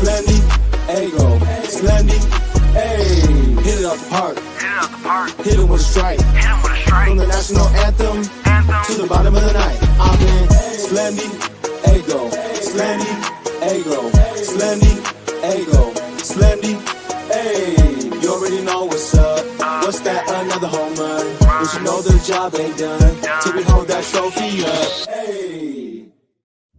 Splendid, ego, splendid, hey. Hit it out the park. Hit it with a strike. From the national anthem to the bottom of the night. I've been splendid, ego, splendid, ego, splendid, ego, splendid, hey. You already know what's up. What's that? Another home run. But you know the job ain't done till we hold that trophy up. Hey.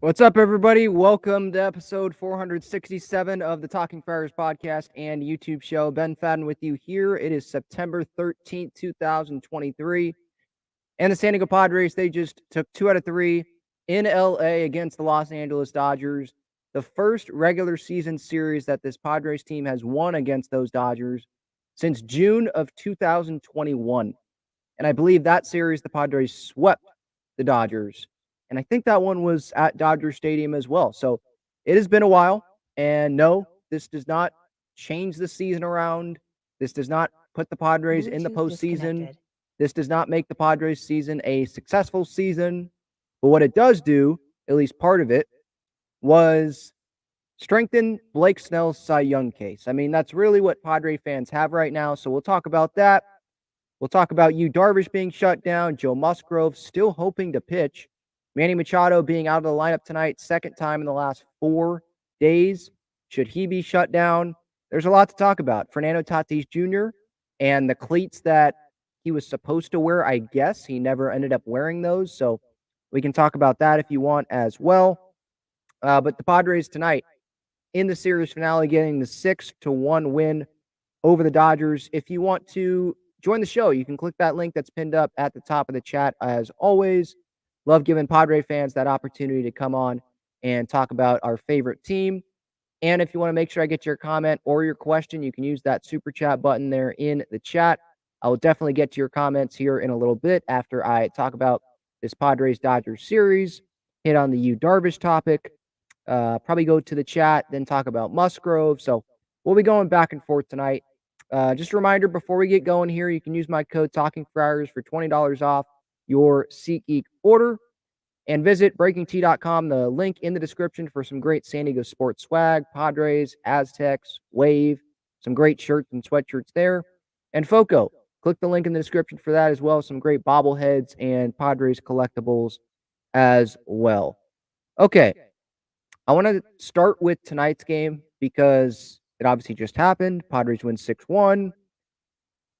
What's up, everybody? Welcome to episode 467 of the Talking Friars podcast and YouTube show. Ben Fadden with you here. It is September 13th, 2023. And the San Diego Padres, they just took 2 out of 3 in LA against the Los Angeles Dodgers. The first regular season series that this Padres team has won against those Dodgers since June of 2021. And I believe that series, the Padres swept the Dodgers. And I think that one was at Dodger Stadium as well. So it has been a while. And no, this does not change the season around. This does not put the Padres in the postseason. This does not make the Padres season a successful season. But what it does do, at least part of it, was strengthen Blake Snell's Cy Young case. I mean, that's really what Padre fans have right now. So we'll talk about that. We'll talk about Yu Darvish being shut down. Joe Musgrove still hoping to pitch. Manny Machado being out of the lineup tonight, second time in the last 4 days. Should he be shut down? There's a lot to talk about. Fernando Tatis Jr. and the cleats that he was supposed to wear, I guess. He never ended up wearing those, so we can talk about that if you want as well. But the Padres tonight in the series finale getting the 6-1 win over the Dodgers. If you want to join the show, you can click that link that's pinned up at the top of the chat as always. Love giving Padre fans that opportunity to come on and talk about our favorite team. And if you want to make sure I get your comment or your question, you can use that super chat button there in the chat. I will definitely get to your comments here in a little bit after I talk about this Padres-Dodgers series, hit on the Yu Darvish topic, probably go to the chat, then talk about Musgrove. So we'll be going back and forth tonight. Just a reminder, before we get going here, you can use my code TalkingFriars for $20 off your SeatGeek order, and visit BreakingT.com, the link in the description for some great San Diego sports swag, Padres, Aztecs, Wave, some great shirts and sweatshirts there. And FOCO, click the link in the description for that as well, some great bobbleheads and Padres collectibles as well. Okay, I want to start with tonight's game because it obviously just happened. Padres win 6-1.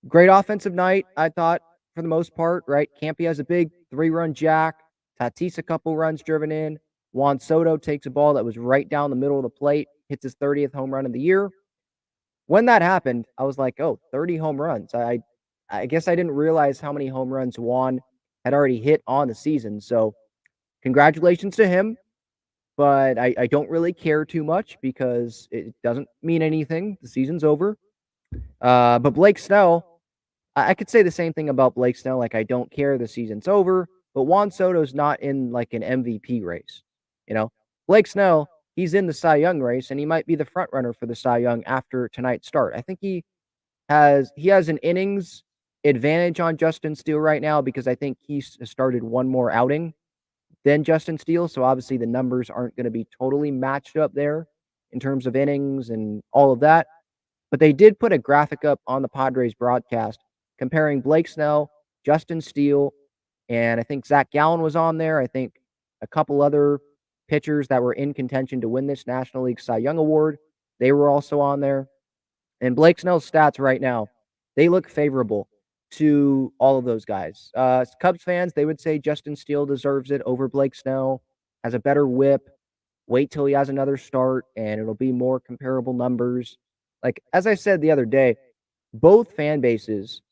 Great offensive night, I thought, for the most part, right? Campy has a big 3-run jack. Tatis a couple runs driven in. Juan Soto takes a ball that was right down the middle of the plate, hits his 30th home run of the year. When that happened, I was like, oh, 30 home runs. I guess I didn't realize how many home runs Juan had already hit on the season. So congratulations to him. But I don't really care too much because it doesn't mean anything. The season's over. But Blake Snell, I could say the same thing about Blake Snell. Like, I don't care. The season's over. But Juan Soto's not in, like, an MVP race. You know? Blake Snell, he's in the Cy Young race, and he might be the front runner for the Cy Young after tonight's start. I think he has an innings advantage on Justin Steele right now because I think he's started one more outing than Justin Steele. So, obviously, the numbers aren't going to be totally matched up there in terms of innings and all of that. But they did put a graphic up on the Padres broadcast comparing Blake Snell, Justin Steele, and I think Zach Gallen was on there. I think a couple other pitchers that were in contention to win this National League Cy Young Award, they were also on there. And Blake Snell's stats right now, they look favorable to all of those guys. Cubs fans, they would say Justin Steele deserves it over Blake Snell, has a better whip. Wait till he has another start, and it'll be more comparable numbers. Like, as I said the other day, both fan bases,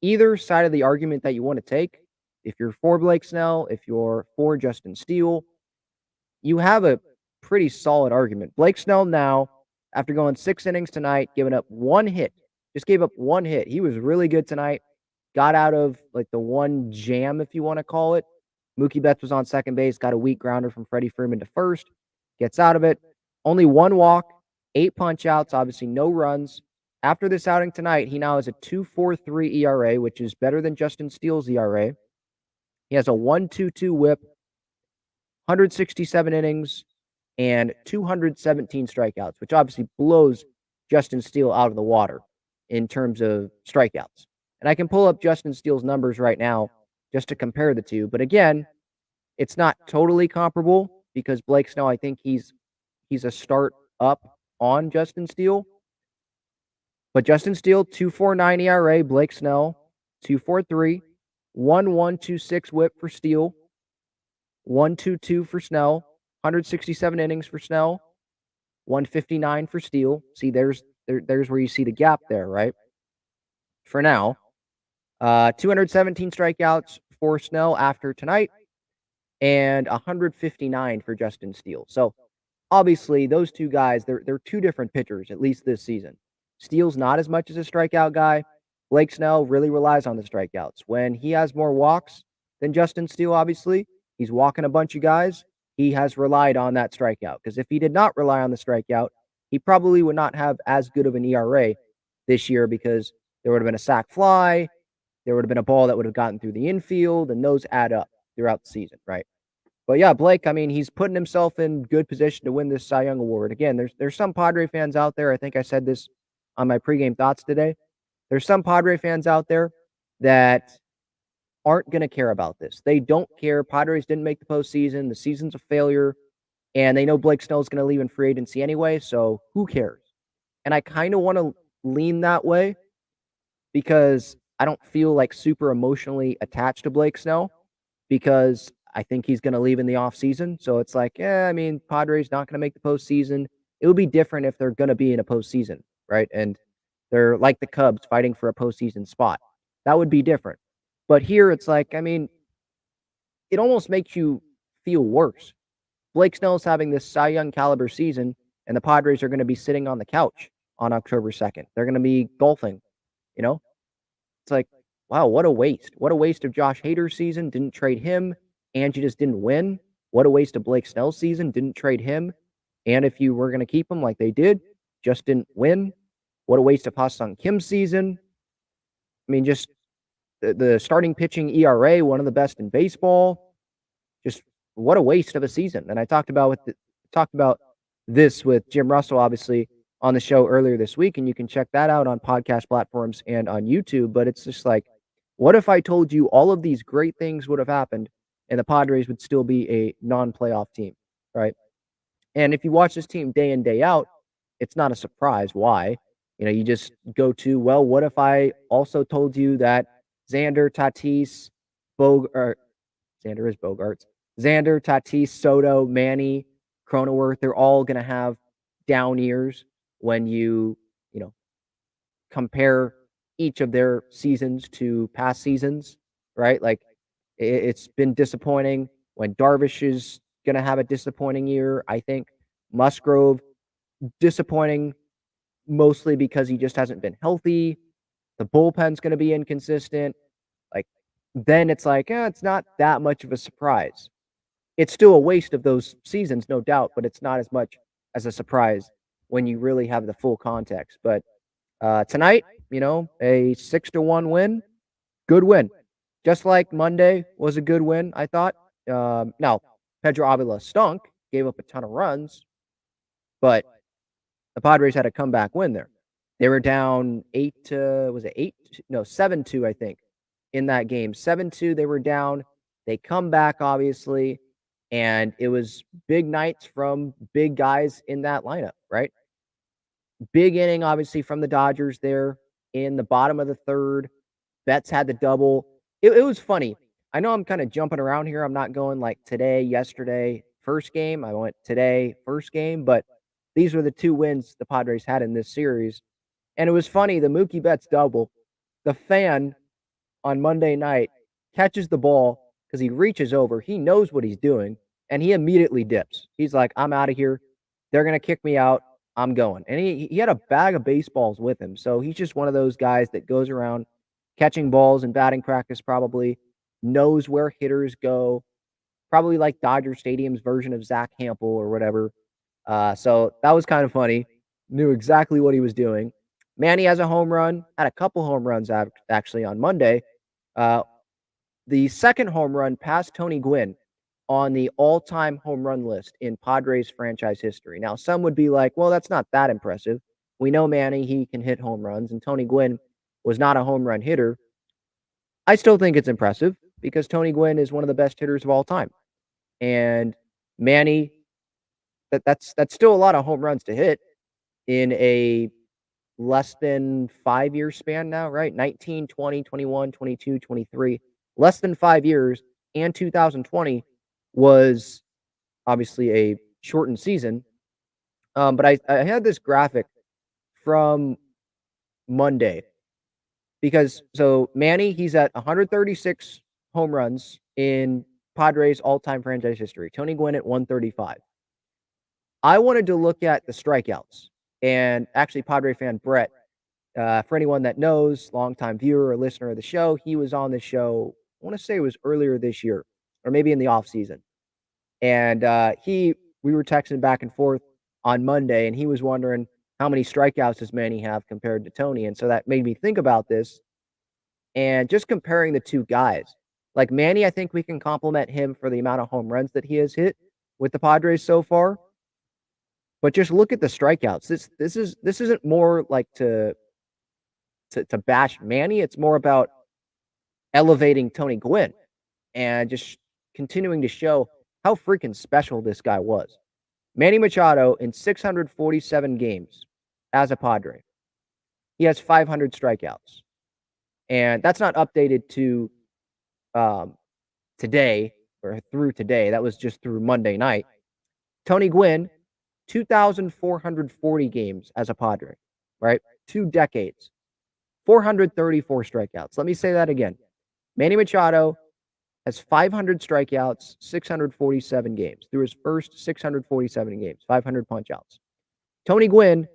either side of the argument that you want to take, if you're for Blake Snell, if you're for Justin Steele, you have a pretty solid argument. Blake Snell now, after going 6 innings tonight, giving up 1 hit, just gave up 1 hit. He was really good tonight. Got out of, like, the one jam, if you want to call it. Mookie Betts was on second base, got a weak grounder from Freddie Freeman to first, gets out of it. Only 1 walk, 8 punch-outs, obviously no runs. After this outing tonight, he now has a 2.43 ERA, which is better than Justin Steele's ERA. He has a 1.22 whip, 167 innings, and 217 strikeouts, which obviously blows Justin Steele out of the water in terms of strikeouts. And I can pull up Justin Steele's numbers right now just to compare the two. But again, it's not totally comparable because Blake Snell, I think he's a start up on Justin Steele. But Justin Steele, 2.49 ERA, Blake Snell, 2.43, 1.126 whip for Steele, 1.22 for Snell, 167 innings for Snell, 159 for Steele. See, there's where you see the gap there, right? For now, 217 strikeouts for Snell after tonight, and 159 for Justin Steele. So obviously, those two guys, they're two different pitchers, at least this season. Steele's not as much as a strikeout guy. Blake Snell really relies on the strikeouts. When he has more walks than Justin Steele, obviously, he's walking a bunch of guys. He has relied on that strikeout. Because if he did not rely on the strikeout, he probably would not have as good of an ERA this year because there would have been a sac fly, there would have been a ball that would have gotten through the infield, and those add up throughout the season, right? But yeah, Blake, I mean, he's putting himself in good position to win this Cy Young Award. Again, there's some Padre fans out there. I think I said this on my pregame thoughts today. There's some Padre fans out there that aren't going to care about this. They don't care. Padres didn't make the postseason. The season's a failure. And they know Blake Snell's going to leave in free agency anyway, so who cares? And I kind of want to lean that way because I don't feel like super emotionally attached to Blake Snell because I think he's going to leave in the offseason. So it's like, I mean, Padres not going to make the postseason. It would be different if they're going to be in a postseason, right? And they're like the Cubs fighting for a postseason spot. That would be different. But here it's like, I mean, it almost makes you feel worse. Blake Snell's having this Cy Young caliber season, and the Padres are going to be sitting on the couch on October 2nd. They're going to be golfing, you know? It's like, wow, what a waste. What a waste of Josh Hader's season. Didn't trade him, and you just didn't win. What a waste of Blake Snell's season. Didn't trade him, and if you were going to keep him like they did, just didn't win. What a waste of Ha-Seong Kim's season. I mean, just the starting pitching ERA, one of the best in baseball. Just what a waste of a season. And I talked about this with Jim Russell, obviously, on the show earlier this week, and you can check that out on podcast platforms and on YouTube. But it's just like, what if I told you all of these great things would have happened and the Padres would still be a non-playoff team, right? And if you watch this team day in, day out, it's not a surprise why. You just go to, well, what if I also told you that Xander, Tatis, Xander is Bogarts, Xander, Tatis, Soto, Manny, Cronenworth, they're all going to have down years when you compare each of their seasons to past seasons, right? Like, it's been disappointing when Darvish is going to have a disappointing year. I think Musgrove, disappointing mostly because he just hasn't been healthy. The bullpen's going to be inconsistent. Like, then it's like, it's not that much of a surprise. It's still a waste of those seasons, no doubt, but it's not as much as a surprise when you really have the full context. But tonight, a 6-1 win, good win. Just like Monday was a good win, I thought. Now, Pedro Avila stunk, gave up a ton of runs, but the Padres had a comeback win there. They were down 7-2, I think, in that game. 7-2, they were down. They come back, obviously, and it was big nights from big guys in that lineup, right? Big inning, obviously, from the Dodgers there in the bottom of the third. Betts had the double. It was funny. I know I'm kind of jumping around here. I'm not going like today, yesterday, first game. I went today, first game, but these were the two wins the Padres had in this series. And it was funny, the Mookie Betts double, the fan on Monday night catches the ball because he reaches over. He knows what he's doing, and he immediately dips. He's like, I'm out of here. They're going to kick me out. I'm going. And he had a bag of baseballs with him. So he's just one of those guys that goes around catching balls in batting practice, probably knows where hitters go, probably like Dodger Stadium's version of Zach Hampel or whatever. So that was kind of funny. Knew exactly what he was doing. Manny has a home run, had a couple home runs actually on Monday. The second home run past Tony Gwynn on the all-time home run list in Padres franchise history. Now, some would be like, well, that's not that impressive. We know Manny, he can hit home runs, and Tony Gwynn was not a home run hitter. I still think it's impressive because Tony Gwynn is one of the best hitters of all time. And Manny, that's still a lot of home runs to hit in a less than 5-year span now, right? 19, 20, 21, 22, 23, less than 5 years, and 2020 was obviously a shortened season. But I had this graphic from Monday because so Manny, he's at 136 home runs in Padres all-time franchise history. Tony Gwynn at 135. I wanted to look at the strikeouts, and actually, Padre fan Brett, for anyone that knows, longtime viewer or listener of the show, he was on the show. I want to say it was earlier this year, or maybe in the off season, and we were texting back and forth on Monday, and he was wondering how many strikeouts does Manny have compared to Tony, and so that made me think about this and just comparing the two guys. Like Manny, I think we can compliment him for the amount of home runs that he has hit with the Padres so far. But just look at the strikeouts. This isn't more like to bash Manny. It's more about elevating Tony Gwynn and just continuing to show how freaking special this guy was. Manny Machado in 647 games as a Padre, he has 500 strikeouts, and that's not updated to today or through today. That was just through Monday night. Tony Gwynn, 2,440 games as a Padre, right? 2 decades, 434 strikeouts. Let me say that again. Manny Machado has 500 strikeouts, 647 games. Through his first 647 games, 500 punch-outs. Tony Gwynn,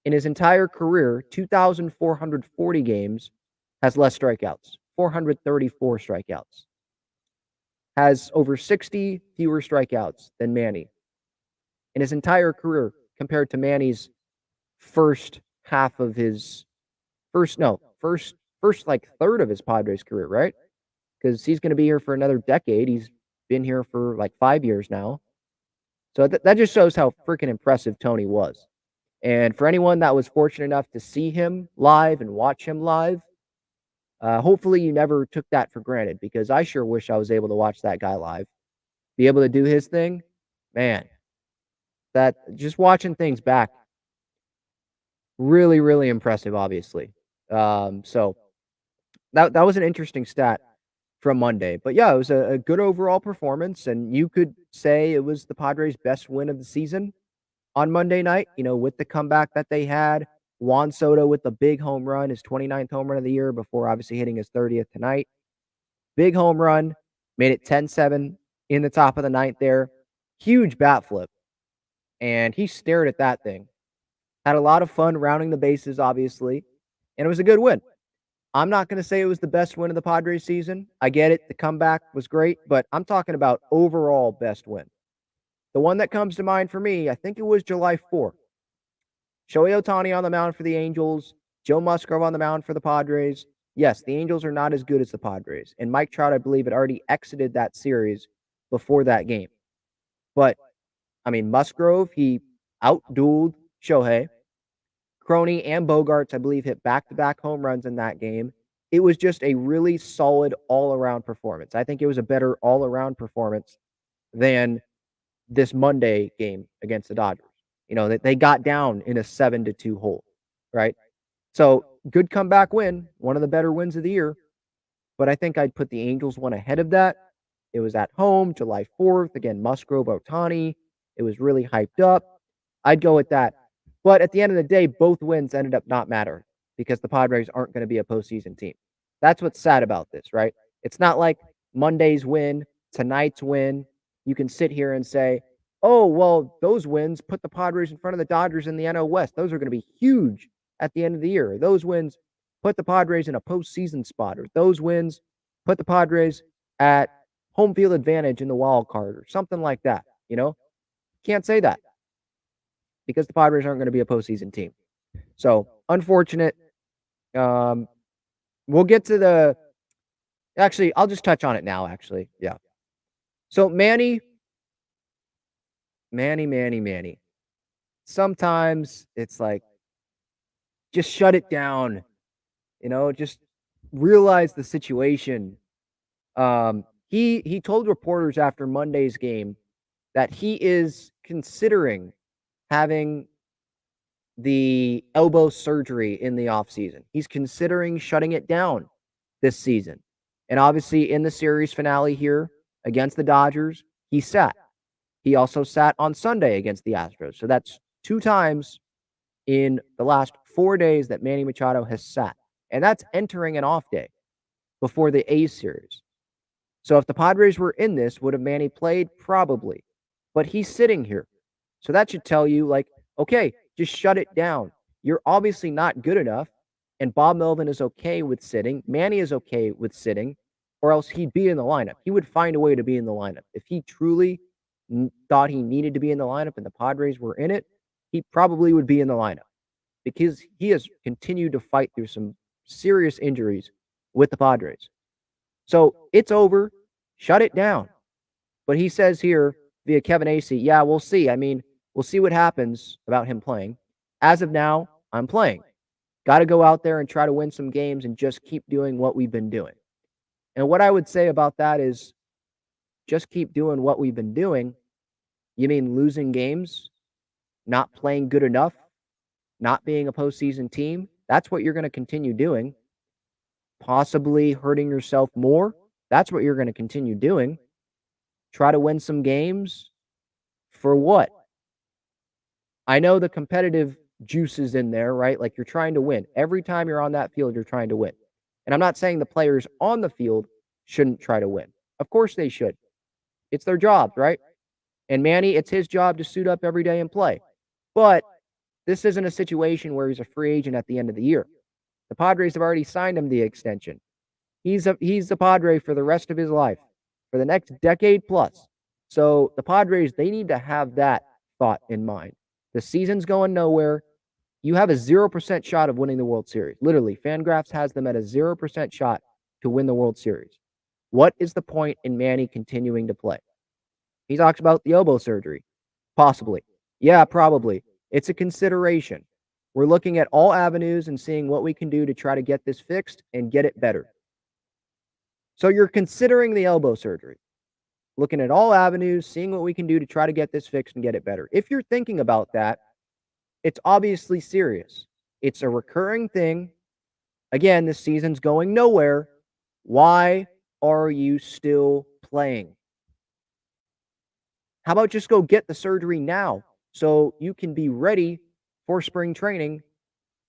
in his entire career, 2,440 games, has less strikeouts, 434 strikeouts. Has over 60 fewer strikeouts than Manny in his entire career compared to Manny's first half of his first like third of his Padres career, right? Because he's going to be here for another decade. He's been here for like 5 years now. So that just shows how freaking impressive Tony was. And for anyone that was fortunate enough to see him live and watch him live, hopefully you never took that for granted, because I sure wish I was able to watch that guy live, be able to do his thing. Man, that just watching things back, really, really impressive, obviously. So that was an interesting stat from Monday. But yeah, it was a good overall performance, and you could say it was the Padres' best win of the season on Monday night, with the comeback that they had. Juan Soto with the big home run, his 29th home run of the year, before obviously hitting his 30th tonight. Big home run, made it 10-7 in the top of the ninth there. Huge bat flip. And he stared at that thing. Had a lot of fun rounding the bases, obviously, and it was a good win. I'm not going to say it was the best win of the Padres season. I get it. The comeback was great, but I'm talking about overall best win. The one that comes to mind for me, I think it was July 4th. Shohei Ohtani on the mound for the Angels, Joe Musgrove on the mound for the Padres. Yes, the Angels are not as good as the Padres, and Mike Trout, I believe, had already exited that series before that game. But, Musgrove, he outdueled Shohei. Crony and Bogarts, I believe, hit back-to-back home runs in that game. It was just a really solid all-around performance. I think it was a better all-around performance than this Monday game against the Dodgers. They got down in a 7-2 hole, right? So, good comeback win, one of the better wins of the year. But I think I'd put the Angels one ahead of that. It was at home, July 4th. Again, Musgrove, Ohtani. It was really hyped up. I'd go with that. But at the end of the day, both wins ended up not mattering because the Padres aren't going to be a postseason team. That's what's sad about this, right? It's not like Monday's win, tonight's win. You can sit here and say, oh, well, those wins put the Padres in front of the Dodgers in the NL West. Those are going to be huge at the end of the year. Those wins put the Padres in a postseason spot, or those wins put the Padres at home field advantage in the wild card, or something like that. Can't say that because the Padres aren't going to be a postseason team. So, unfortunate. We'll get to actually, I'll just touch on it now, actually. Yeah. So Manny. Sometimes it's like, just shut it down, just realize the situation. He told reporters after Monday's game that he is considering having the elbow surgery in the offseason. He's considering shutting it down this season. And obviously, in the series finale here against the Dodgers, he sat. He also sat on Sunday against the Astros. So that's 2 times in the last 4 days that Manny Machado has sat. And that's entering an off day before the A's series. So if the Padres were in this, would have Manny played? Probably. But he's sitting here. So that should tell you, like, okay, just shut it down. You're obviously not good enough. And Bob Melvin is okay with sitting. Manny is okay with sitting, or else he'd be in the lineup. He would find a way to be in the lineup. If he truly thought he needed to be in the lineup and the Padres were in it, he probably would be in the lineup, because he has continued to fight through some serious injuries with the Padres. So it's over. Shut it down. But he says here via Kevin Acee, yeah, we'll see. I mean, we'll see what happens about him playing. As of now, I'm playing. Got to go out there and try to win some games and just keep doing what we've been doing. And what I would say about that is, just keep doing what we've been doing. You mean losing games, not playing good enough, not being a postseason team? That's what you're going to continue doing. Possibly hurting yourself more. That's what you're going to continue doing. Try to win some games. For what? I know the competitive juice is in there, right? Like, you're trying to win. Every time you're on that field, you're trying to win. And I'm not saying the players on the field shouldn't try to win. Of course they should. It's their jobs, right? And Manny, it's his job to suit up every day and play. But this isn't a situation where he's a free agent at the end of the year. The Padres have already signed him the extension. He's the Padre for the rest of his life, for the next decade plus. So the Padres, they need to have that thought in mind. The season's going nowhere. You have a 0% shot of winning the World Series. Literally, Fangraphs has them at a 0% shot to win the World Series. What is the point in Manny continuing to play? He talks about the elbow surgery. Possibly. Yeah, probably. It's a consideration. We're looking at all avenues and seeing what we can do to try to get this fixed and get it better. So you're considering the elbow surgery, looking at all avenues, seeing what we can do to try to get this fixed and get it better. If you're thinking about that, it's obviously serious. It's a recurring thing. Again, this season's going nowhere. Why are you still playing? How about just go get the surgery now so you can be ready for spring training,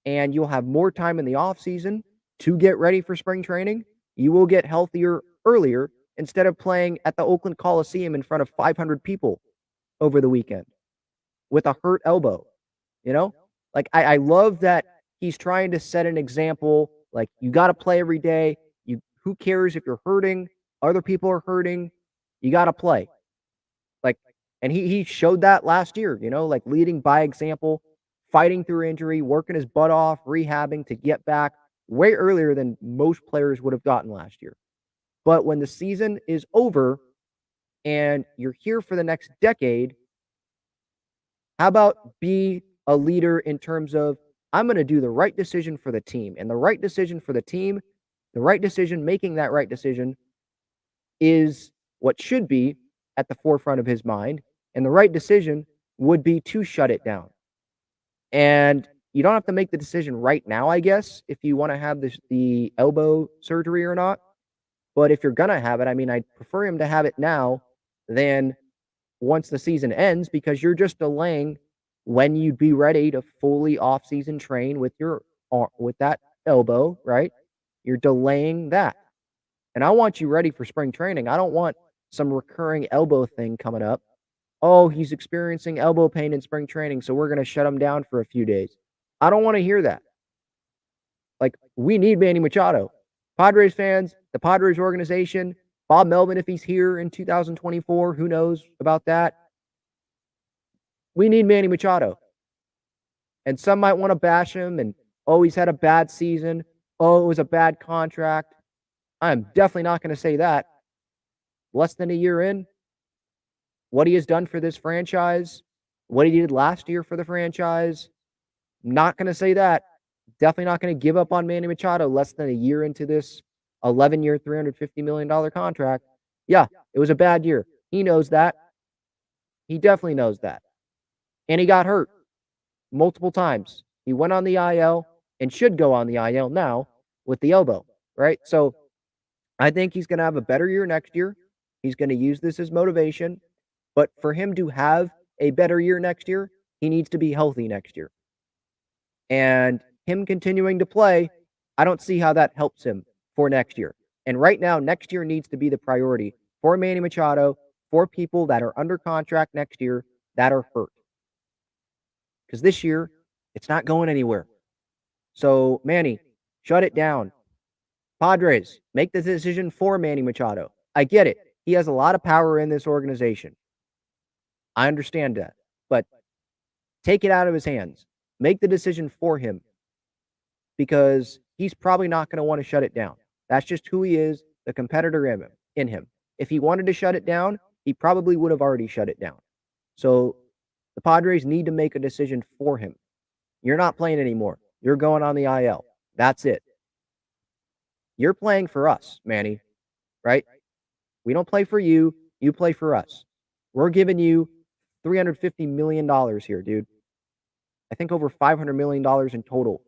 and you'll have more time in the off season to get ready for spring training. You will get healthier earlier instead of playing at the Oakland Coliseum in front of 500 people over the weekend with a hurt elbow. Like, I love that he's trying to set an example. Like, you got to play every day. Who cares if you're hurting? Other people are hurting. You got to play. Like, and he showed that last year, like leading by example, fighting through injury, working his butt off, rehabbing to get back way earlier than most players would have gotten last year. But when the season is over and you're here for the next decade, how about be a leader in terms of, I'm going to do the right decision for the team. And the right decision for the team, the right decision, making that right decision is what should be at the forefront of his mind. And the right decision would be to shut it down. And you don't have to make the decision right now, I guess, if you want to have the elbow surgery or not. But if you're going to have it, I mean, I'd prefer him to have it now than once the season ends, because you're just delaying when you'd be ready to fully off-season train with that elbow, right? You're delaying that. And I want you ready for spring training. I don't want some recurring elbow thing coming up. Oh, he's experiencing elbow pain in spring training, so we're going to shut him down for a few days. I don't want to hear that. Like, we need Manny Machado. Padres fans, the Padres organization, Bob Melvin, if he's here in 2024, who knows about that? We need Manny Machado. And some might want to bash him and, oh, he's had a bad season. Oh, it was a bad contract. I'm definitely not going to say that. Less than a year in, what he has done for this franchise, what he did last year for the franchise. Not going to say that. Definitely not going to give up on Manny Machado less than a year into this 11-year, $350 million contract. Yeah, it was a bad year. He knows that. He definitely knows that. And he got hurt multiple times. He went on the IL and should go on the IL now with the elbow, right? So I think he's going to have a better year next year. He's going to use this as motivation. But for him to have a better year next year, he needs to be healthy next year. And him continuing to play, I don't see how that helps him for next year. And right now, next year needs to be the priority for Manny Machado, for people that are under contract next year that are hurt. Because this year, it's not going anywhere. So, Manny, shut it down. Padres, make the decision for Manny Machado. I get it. He has a lot of power in this organization. I understand that. But take it out of his hands. Make the decision for him. Because he's probably not going to want to shut it down. That's just who he is, the competitor in him. If he wanted to shut it down, he probably would have already shut it down. So the Padres need to make a decision for him. You're not playing anymore. You're going on the IL. That's it. You're playing for us, Manny, right? We don't play for you. You play for us. We're giving you $350 million here, dude. I think over $500 million in total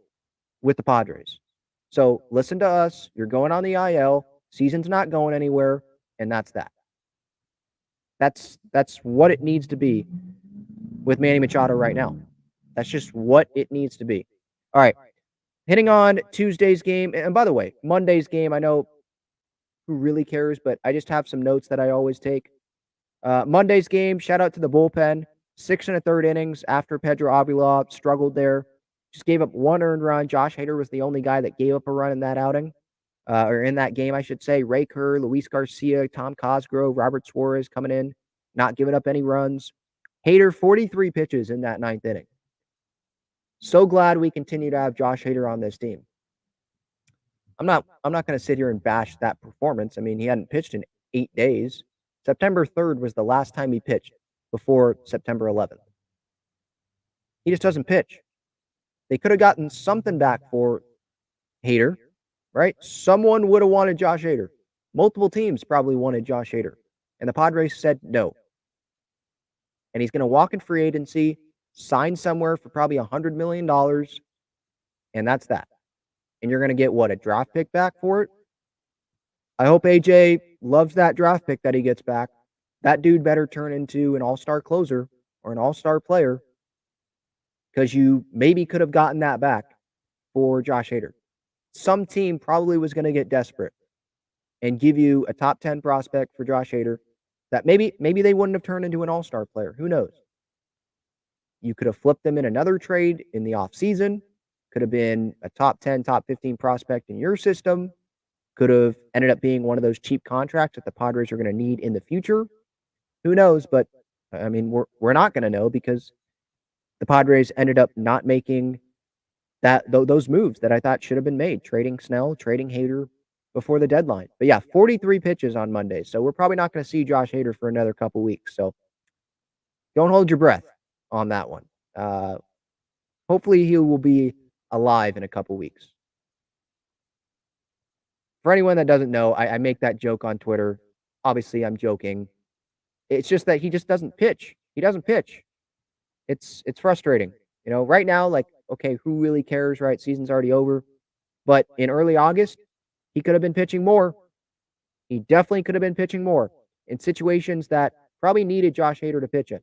with the Padres. So listen to us. You're going on the IL. Season's not going anywhere, and that's that. That's what it needs to be with Manny Machado right now. That's just what it needs to be. All right. Hitting on Tuesday's game. And by the way, Monday's game, I know who really cares, but I just have some notes that I always take. Monday's game, shout out to the bullpen. 6 1/3 innings after Pedro Avila struggled there. Just gave up 1 earned run. Josh Hader was the only guy that gave up a run in that outing. Or in that game, I should say. Ray Kerr, Luis Garcia, Tom Cosgrove, Robert Suarez coming in, not giving up any runs. Hader, 43 pitches in that 9th inning. So glad we continue to have Josh Hader on this team. I'm not going to sit here and bash that performance. I mean, he hadn't pitched in 8 days. September 3rd was the last time he pitched before September 11th. He just doesn't pitch. They could have gotten something back for Hader, right? Someone would have wanted Josh Hader. Multiple teams probably wanted Josh Hader. And the Padres said no. And he's going to walk in free agency, sign somewhere for probably $100 million, and that's that. And you're going to get, what, a draft pick back for it? I hope AJ loves that draft pick that he gets back. That dude better turn into an all-star closer or an all-star player, because you maybe could have gotten that back for Josh Hader. Some team probably was going to get desperate and give you a top 10 prospect for Josh Hader that maybe they wouldn't have turned into an all-star player. Who knows? You could have flipped them in another trade in the offseason. Could have been a top 10, top 15 prospect in your system. Could have ended up being one of those cheap contracts that the Padres are going to need in the future. Who knows? But, I mean, we're not going to know, because the Padres ended up not making those moves that I thought should have been made. Trading Snell, trading Hader before the deadline. But yeah, 43 pitches on Monday. So we're probably not going to see Josh Hader for another couple weeks. So don't hold your breath on that one. Hopefully he will be alive in a couple weeks. For anyone that doesn't know, I make that joke on Twitter. Obviously, I'm joking. It's just that he just doesn't pitch. He doesn't pitch. It's frustrating. You know, right now, like, okay, who really cares, right? Season's already over. But in early August, he could have been pitching more. He definitely could have been pitching more in situations that probably needed Josh Hader to pitch in.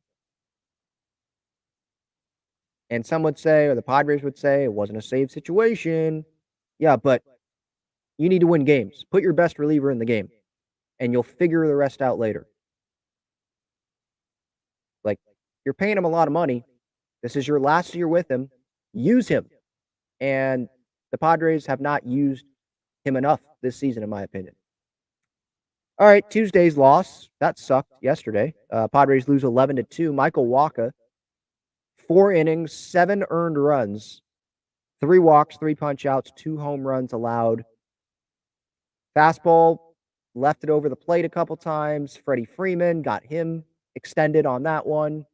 And some would say, or the Padres would say, it wasn't a save situation. Yeah, but you need to win games. Put your best reliever in the game, and you'll figure the rest out later. Like, you're paying him a lot of money. This is your last year with him. Use him. And the Padres have not used him enough this season, in my opinion. All right, Tuesday's loss. That sucked yesterday. Padres lose 11-2. Michael Wacha, 4 innings, 7 earned runs, 3 walks, 3 punch-outs, 2 home runs allowed. Fastball left it over the plate a couple times. Freddie Freeman got him extended on that one.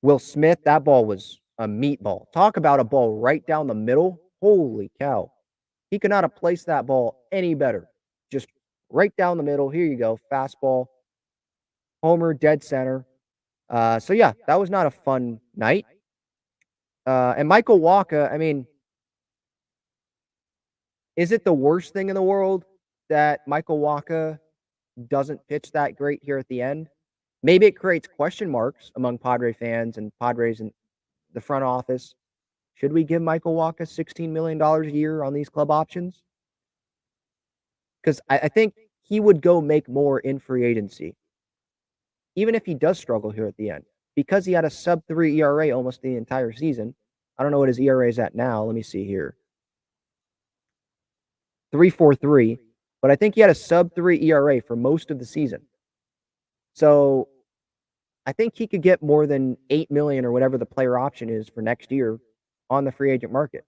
Will Smith, that ball was a meatball. Talk about a ball right down the middle. Holy cow. He could not have placed that ball any better. Just right down the middle. Here you go. Fastball. Homer, dead center. So, yeah, that was not a fun night. And Michael Wacha, I mean, is it the worst thing in the world that Michael Wacha doesn't pitch that great here at the end? Maybe it creates question marks among Padre fans and Padres in the front office. Should we give Michael Wacha $16 million a year on these club options? Because I think he would go make more in free agency, even if he does struggle here at the end, because he had a sub-3 ERA almost the entire season. I don't know what his ERA is at now. Let me see here. 3.43, but I think he had a sub-3 ERA for most of the season. So I think he could get more than $8 million or whatever the player option is for next year on the free agent market.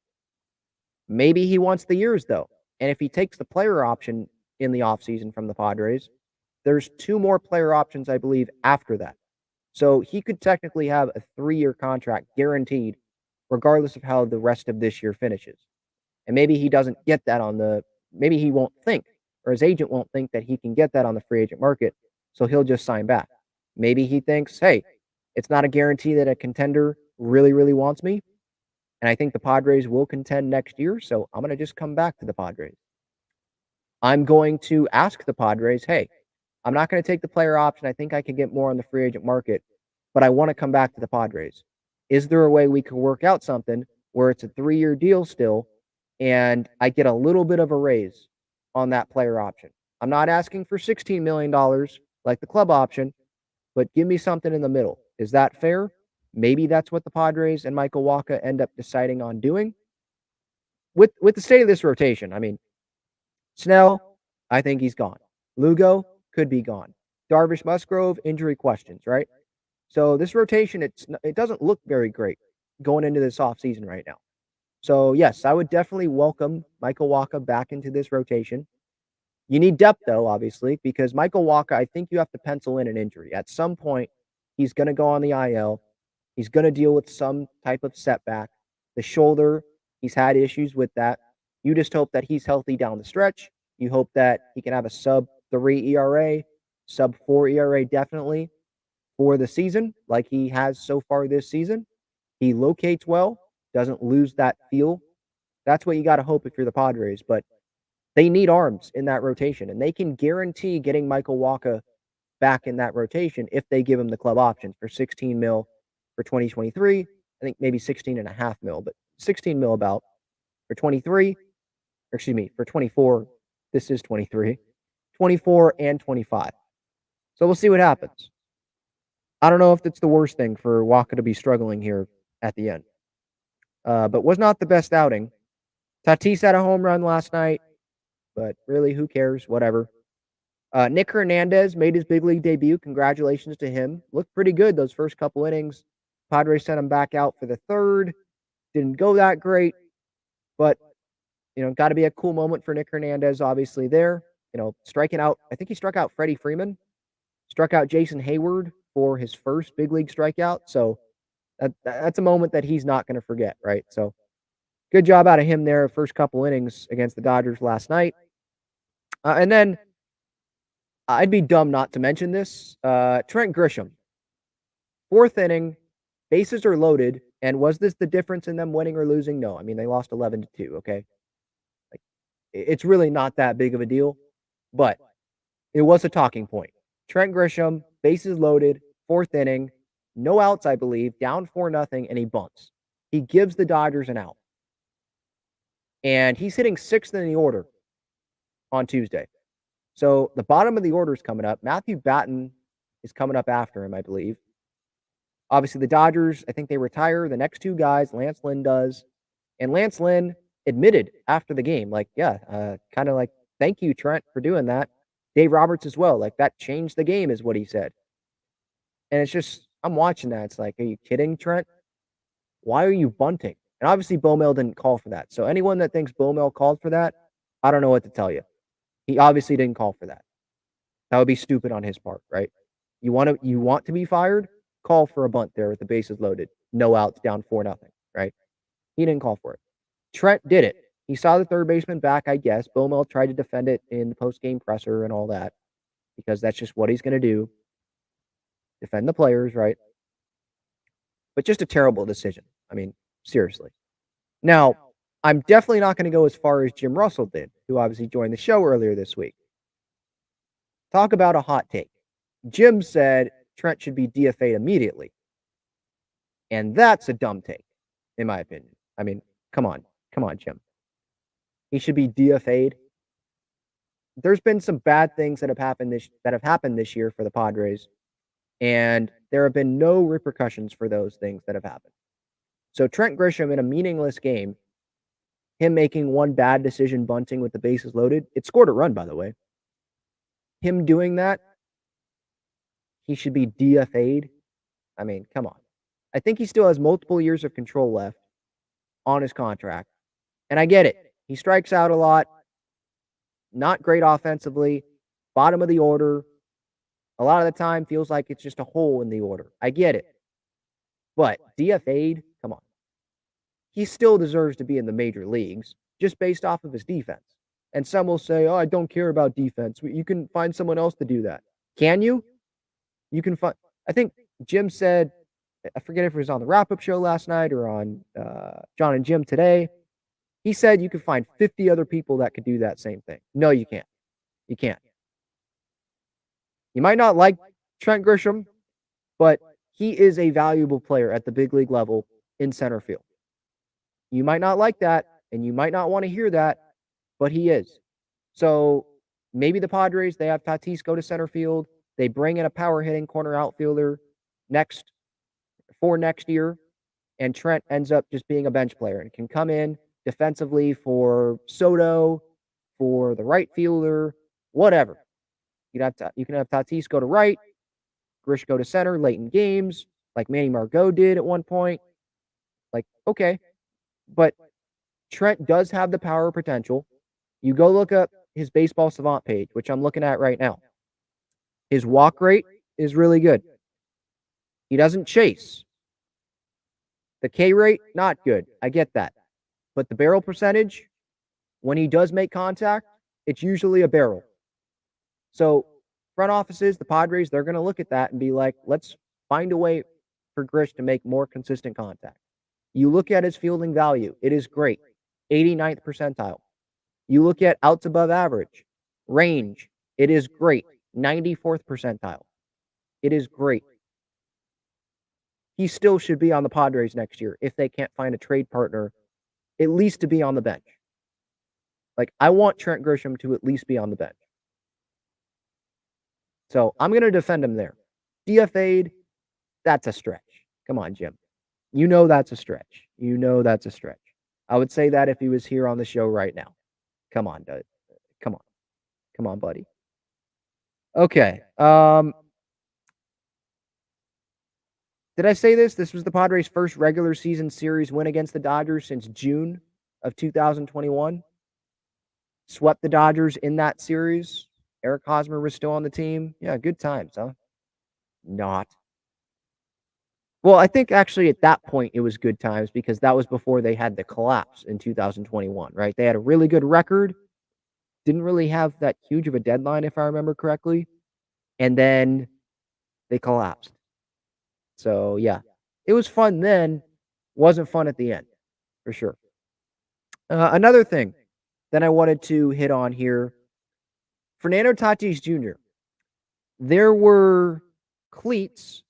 Maybe he wants the years, though. And if he takes the player option in the offseason from the Padres, there's 2 more player options, I believe, after that. So he could technically have a 3-year contract guaranteed, regardless of how the rest of this year finishes. And maybe he doesn't get that maybe he won't think, or his agent won't think that he can get that on the free agent market, so he'll just sign back. Maybe he thinks, hey, it's not a guarantee that a contender really, really wants me, and I think the Padres will contend next year, so I'm going to just come back to the Padres. I'm going to ask the Padres, hey, I'm not going to take the player option. I think I can get more on the free agent market, but I want to come back to the Padres. Is there a way we could work out something where it's a 3-year deal still, and I get a little bit of a raise on that player option? I'm not asking for $16 million like the club option, but give me something in the middle. Is that fair? Maybe that's what the Padres and Michael Wacha end up deciding on doing. With the state of this rotation, I mean, Snell, I think he's gone. Lugo could be gone. Darvish, Musgrove, injury questions, right? So this rotation, it doesn't look very great going into this offseason right now. So, yes, I would definitely welcome Michael Wacha back into this rotation. You need depth, though, obviously, because Michael Wacha, I think you have to pencil in an injury. At some point, he's going to go on the IL. He's going to deal with some type of setback. The shoulder, he's had issues with that. You just hope that he's healthy down the stretch. You hope that he can have a sub-3 ERA, sub-4 ERA definitely for the season, like he has so far this season. He locates well, doesn't lose that feel. That's what you got to hope if you're the Padres. But they need arms in that rotation, and they can guarantee getting Michael Wacha back in that rotation if they give him the club option for $16 million for 2023. I think maybe $16.5 million, but $16 million about for 23. Or excuse me, for 24. This is 23, 24, and 25. So we'll see what happens. I don't know if it's the worst thing for Wacha to be struggling here at the end. But was not the best outing. Tatis had a home run last night, but really, who cares? Whatever. Nick Hernandez made his big league debut. Congratulations to him. Looked pretty good those first couple innings. Padres sent him back out for the third. Didn't go that great, but, got to be a cool moment for Nick Hernandez, obviously, there. Striking out, I think he struck out Freddie Freeman, struck out Jason Hayward for his first big league strikeout. So that's a moment that he's not going to forget, right? So good job out of him there, first couple innings against the Dodgers last night. And then I'd be dumb not to mention this. Trent Grisham, 4th inning, bases are loaded. And was this the difference in them winning or losing? No. I mean, they lost 11-2, okay? It's really not that big of a deal, but it was a talking point. Trent Grisham, bases loaded, 4th inning, no outs, I believe, down 4-0, and he bunts. He gives the Dodgers an out. And he's hitting 6th in the order on Tuesday. So the bottom of the order is coming up. Matthew Batten is coming up after him, I believe. Obviously, the Dodgers, I think they retire the next 2 guys. Lance Lynn does. And Lance Lynn admitted after the game, kind of like, thank you, Trent, for doing that. Dave Roberts as well. That changed the game is what he said. And it's just, I'm watching that. It's like, are you kidding, Trent? Why are you bunting? And obviously, Bomel didn't call for that. So anyone that thinks Bomel called for that, I don't know what to tell you. He obviously didn't call for that. That would be stupid on his part, right? You want to be fired? Call for a bunt there with the bases loaded. No outs, down 4-0, right? He didn't call for it. Trent did it. He saw the third baseman back, I guess. Bomel tried to defend it in the post-game presser and all that because that's just what he's going to do. Defend the players, right? But just a terrible decision. I mean, seriously. Now, I'm definitely not going to go as far as Jim Russell did, who obviously joined the show earlier this week. Talk about a hot take. Jim said Trent should be DFA'd immediately. And that's a dumb take, in my opinion. I mean, come on, Jim. He should be DFA'd. There's been some bad things that have happened this year for the Padres, and there have been no repercussions for those things that have happened. So Trent Grisham in a meaningless game, him making one bad decision bunting with the bases loaded, it scored a run, by the way. Him doing that, he should be DFA'd. I mean, come on. I think he still has multiple years of control left on his contract. And I get it. He strikes out a lot. Not great offensively. Bottom of the order. A lot of the time feels like it's just a hole in the order. I get it. But DFA'd, come on. He still deserves to be in the major leagues just based off of his defense. And some will say, oh, I don't care about defense. You can find someone else to do that. Can you? You can find, I think Jim said, I forget if it was on the wrap-up show last night or on John and Jim today. He said you could find 50 other people that could do that same thing. No, you can't. You can't. You might not like Trent Grisham, but he is a valuable player at the big league level in center field. You might not like that, and you might not want to hear that, but he is. So maybe the Padres, they have Tatis go to center field. They bring in a power-hitting corner outfielder next year, and Trent ends up just being a bench player and can come in defensively for Soto, for the right fielder, whatever. You can have Tatis go to right, Grish go to center late in games, like Manny Margot did at one point. Like, okay. But Trent does have the power potential. You go look up his baseball savant page, which I'm looking at right now. His walk rate is really good. He doesn't chase. The K rate, not good. I get that. But the barrel percentage, when he does make contact, it's usually a barrel. So front offices, the Padres, they're going to look at that and be like, let's find a way for Grish to make more consistent contact. You look at his fielding value. It is great. 89th percentile. You look at outs above average. Range. It is great. 94th percentile. It is great. He still should be on the Padres next year if they can't find a trade partner, at least to be on the bench. Like, I want Trent Grisham to at least be on the bench. So I'm going to defend him there. DFA'd, that's a stretch. Come on, Jim. You know that's a stretch. You know that's a stretch. I would say that if he was here on the show right now. Come on, dude. Come on. Come on, buddy. Okay. Did I say this? This was the Padres' first regular season series win against the Dodgers since June of 2021. Swept the Dodgers in that series. Eric Hosmer was still on the team. Yeah, good times, huh? Not. Well, I think actually at that point it was good times because that was before they had the collapse in 2021, right? They had a really good record. Didn't really have that huge of a deadline, if I remember correctly. And then they collapsed. So, yeah, it was fun then. Wasn't fun at the end, for sure. Another thing that I wanted to hit on here, Fernando Tatis Jr. There were cleats,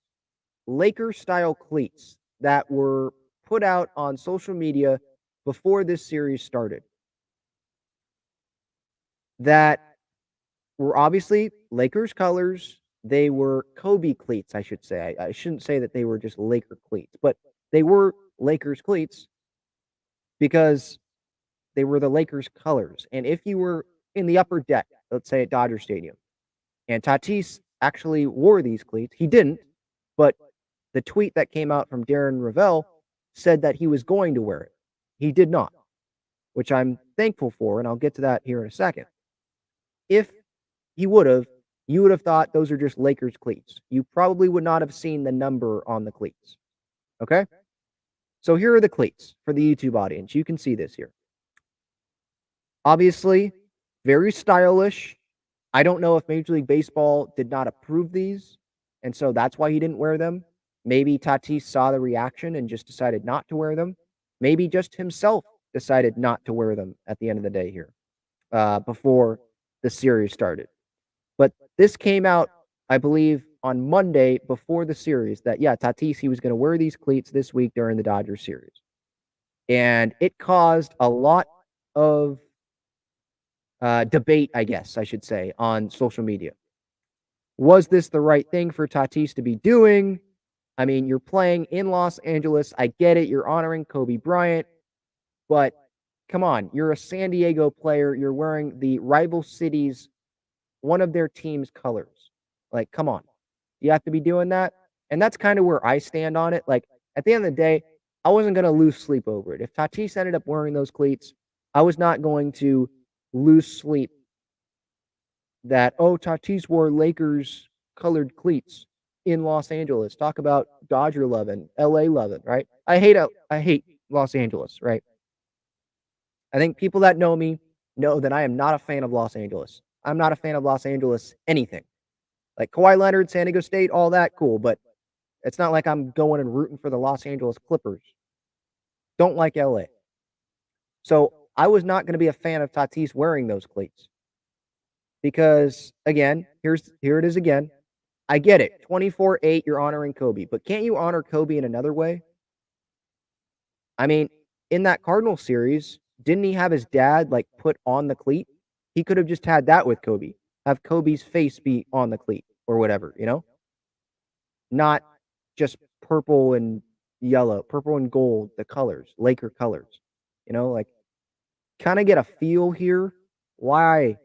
Lakers-style cleats, that were put out on social media before this series started that were obviously Lakers colors. They were Kobe cleats, I should say. I shouldn't say that they were just Laker cleats, but they were Lakers cleats because they were the Lakers colors. And if you were in the upper deck, let's say at Dodger Stadium, and Tatis actually wore these cleats, he didn't, but the tweet that came out from Darren Ravel said that he was going to wear it. He did not, which I'm thankful for, and I'll get to that here in a second. If he would have, you would have thought those are just Lakers cleats. You probably would not have seen the number on the cleats. Okay? So here are the cleats for the YouTube audience. You can see this here. Obviously, very stylish. I don't know if Major League Baseball did not approve these, and so that's why he didn't wear them. Maybe Tatis saw the reaction and just decided not to wear them. Maybe just himself decided not to wear them at the end of the day here, before the series started. But this came out, I believe, on Monday before the series that, yeah, Tatis, he was going to wear these cleats this week during the Dodgers series. And it caused a lot of debate, I guess I should say, on social media. Was this the right thing for Tatis to be doing? I mean, you're playing in Los Angeles. I get it. You're honoring Kobe Bryant. But come on, you're a San Diego player. You're wearing the rival city's, one of their team's colors. Like, come on. You have to be doing that. And that's kind of where I stand on it. Like, at the end of the day, I wasn't going to lose sleep over it. If Tatis ended up wearing those cleats, I was not going to lose sleep that, oh, Tatis wore Lakers colored cleats in Los Angeles. Talk about Dodger loving, LA loving, right? I hate Los Angeles, right? I think people that know me know that I am not a fan of Los Angeles. I'm not a fan of Los Angeles anything. Like Kawhi Leonard, San Diego State, all that, cool. But it's not like I'm going and rooting for the Los Angeles Clippers. Don't like LA. So I was not going to be a fan of Tatis wearing those cleats. Because, again, here it is again. I get it. 24-8, you're honoring Kobe. But can't you honor Kobe in another way? I mean, in that Cardinal series, didn't he have his dad, like, put on the cleat? He could have just had that with Kobe. Have Kobe's face be on the cleat or whatever, you know? Not just purple and yellow, purple and gold, the colors, Laker colors. You know, like, kind of get a feel here. Why?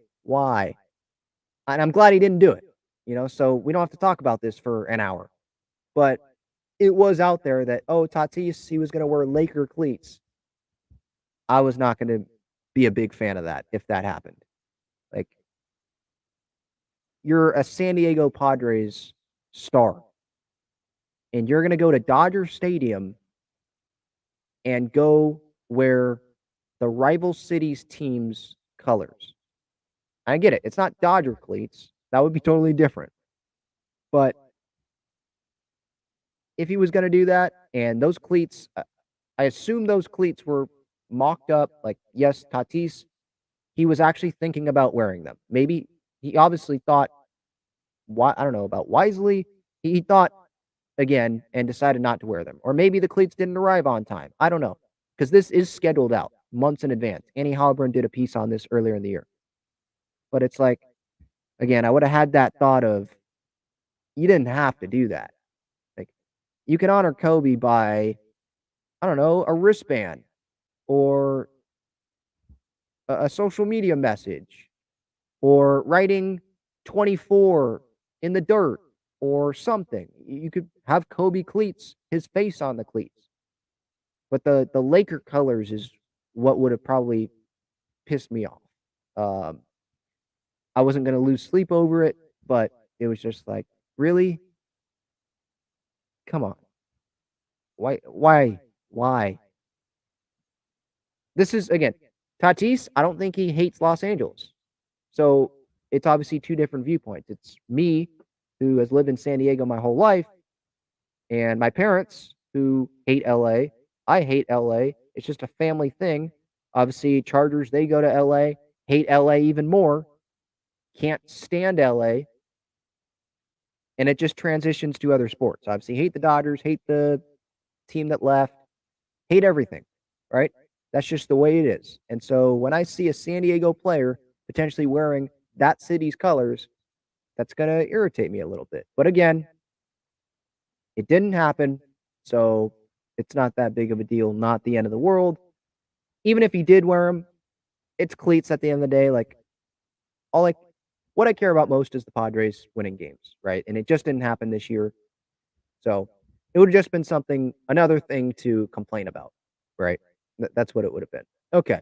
And I'm glad he didn't do it, you know, so we don't have to talk about this for an hour. But it was out there that, oh, Tatis, he was going to wear Laker cleats. I was not going to be a big fan of that if that happened. Like, you're a San Diego Padres star, and you're going to go to Dodger Stadium and go wear the rival city's team's colors. I get it. It's not Dodger cleats. That would be totally different. But if he was going to do that, and those cleats, I assume those cleats were mocked up. Like, yes, Tatis, he was actually thinking about wearing them. Maybe he obviously thought, I don't know about wisely. He thought again and decided not to wear them. Or maybe the cleats didn't arrive on time. I don't know. Because this is scheduled out months in advance. Annie Halburn did a piece on this earlier in the year. But it's like, again, I would have had that thought of, you didn't have to do that. Like, you can honor Kobe by, I don't know, a wristband or a social media message or writing 24 in the dirt or something. You could have Kobe cleats, his face on the cleats. But the Laker colors is what would have probably pissed me off. I wasn't going to lose sleep over it, but it was just like, really? Come on. Why? This is, again, Tatis, I don't think he hates Los Angeles. So it's obviously two different viewpoints. It's me, who has lived in San Diego my whole life, and my parents, who hate LA. I hate LA. It's just a family thing. Obviously, Chargers, they go to LA, hate LA even more, can't stand LA. And it just transitions to other sports. Obviously, hate the Dodgers, hate the team that left, hate everything, right? That's just the way it is. And so when I see a San Diego player potentially wearing that city's colors, that's going to irritate me a little bit. But again, it didn't happen. So it's not that big of a deal, not the end of the world. Even if he did wear them, it's cleats at the end of the day. Like, what I care about most is the Padres winning games, right? And it just didn't happen this year. So it would have just been another thing to complain about, right? That's what it would have been. Okay.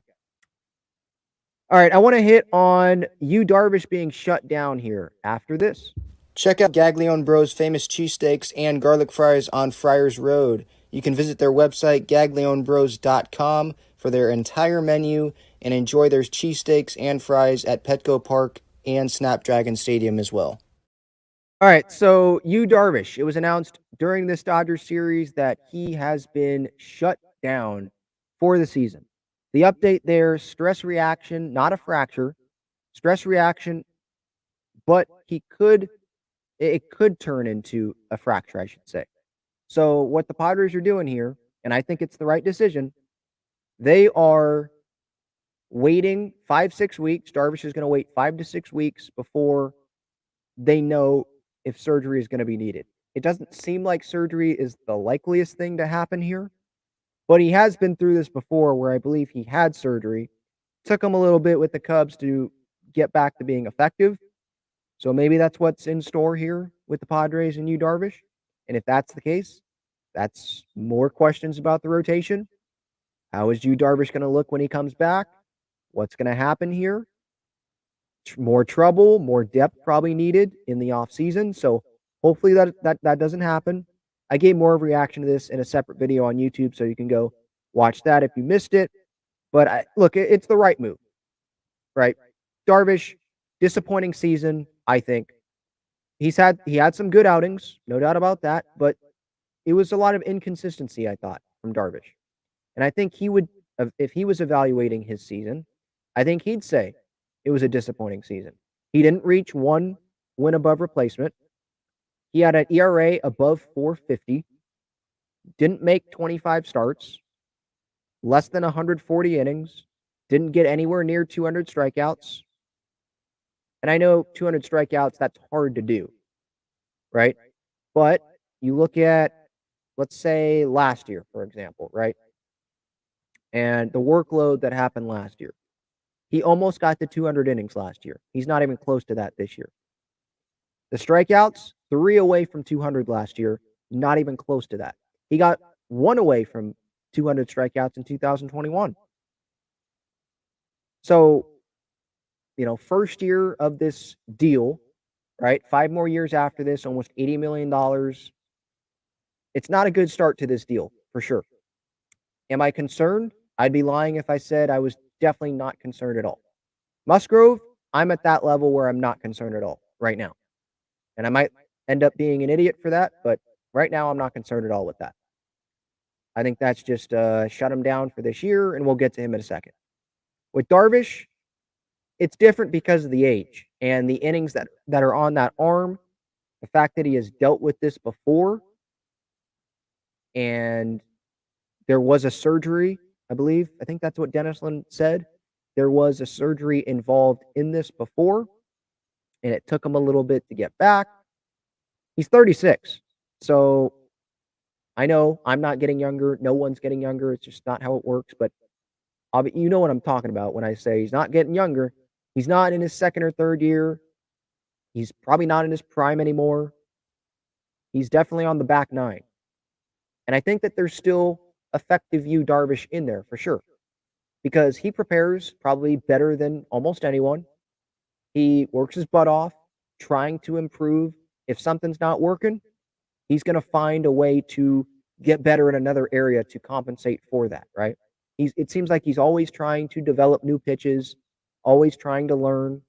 All right, I want to hit on Yu Darvish being shut down here after this. Check out Gaglione Bros' famous cheesesteaks and garlic fries on Friars Road. You can visit their website, gaglionebros.com, for their entire menu and enjoy their cheesesteaks and fries at Petco Park and Snapdragon Stadium as well. All right, so Yu Darvish, it was announced during this Dodgers series that he has been shut down for the season. The update there, stress reaction, not a fracture, stress reaction, but it could turn into a fracture, I should say. So what the Padres are doing here, and I think it's the right decision, they are waiting 5-6 weeks. Darvish is going to wait 5 to 6 weeks before they know if surgery is going to be needed. It doesn't seem like surgery is the likeliest thing to happen here, but he has been through this before where I believe he had surgery. Took him a little bit with the Cubs to get back to being effective. So maybe that's what's in store here with the Padres and Yu Darvish. And if that's the case, that's more questions about the rotation. How is Yu Darvish going to look when he comes back? What's going to happen here? More trouble, more depth probably needed in the offseason. So hopefully that doesn't happen. I gave more of a reaction to this in a separate video on YouTube, so you can go watch that if you missed it. But look, it's the right move, right? Darvish, disappointing season, I think. He had some good outings, no doubt about that, but it was a lot of inconsistency, I thought, from Darvish. And I think he would, if he was evaluating his season, I think he'd say it was a disappointing season. He didn't reach 1 win above replacement. He had an ERA above 4.50, didn't make 25 starts, less than 140 innings, didn't get anywhere near 200 strikeouts. And I know 200 strikeouts, that's hard to do, right? But you look at, let's say, last year, for example, right? And the workload that happened last year. He almost got to 200 innings last year. He's not even close to that this year. The strikeouts, 3 away from 200 last year, not even close to that. He got 1 away from 200 strikeouts in 2021. So, first year of this deal, right? 5 more years after this, almost $80 million. It's not a good start to this deal, for sure. Am I concerned? I'd be lying if I said I was definitely not concerned at all. Musgrove, I'm at that level where I'm not concerned at all right now. And I might end up being an idiot for that, but right now I'm not concerned at all with that. I think that's just shut him down for this year, and we'll get to him in a second. With Darvish, it's different because of the age and the innings that are on that arm, the fact that he has dealt with this before, and there was a surgery, I believe. I think that's what Dennis Lynn said. There was a surgery involved in this before, and it took him a little bit to get back. He's 36. So I know I'm not getting younger. No one's getting younger. It's just not how it works. But you know what I'm talking about when I say he's not getting younger. He's not in his second or third year. He's probably not in his prime anymore. He's definitely on the back nine. And I think that there's still effective Yu Darvish in there for sure, because he prepares probably better than almost anyone. He works his butt off trying to improve. If something's not working, he's going to find a way to get better in another area to compensate for that, right? It seems like he's always trying to develop new pitches, always trying to learn.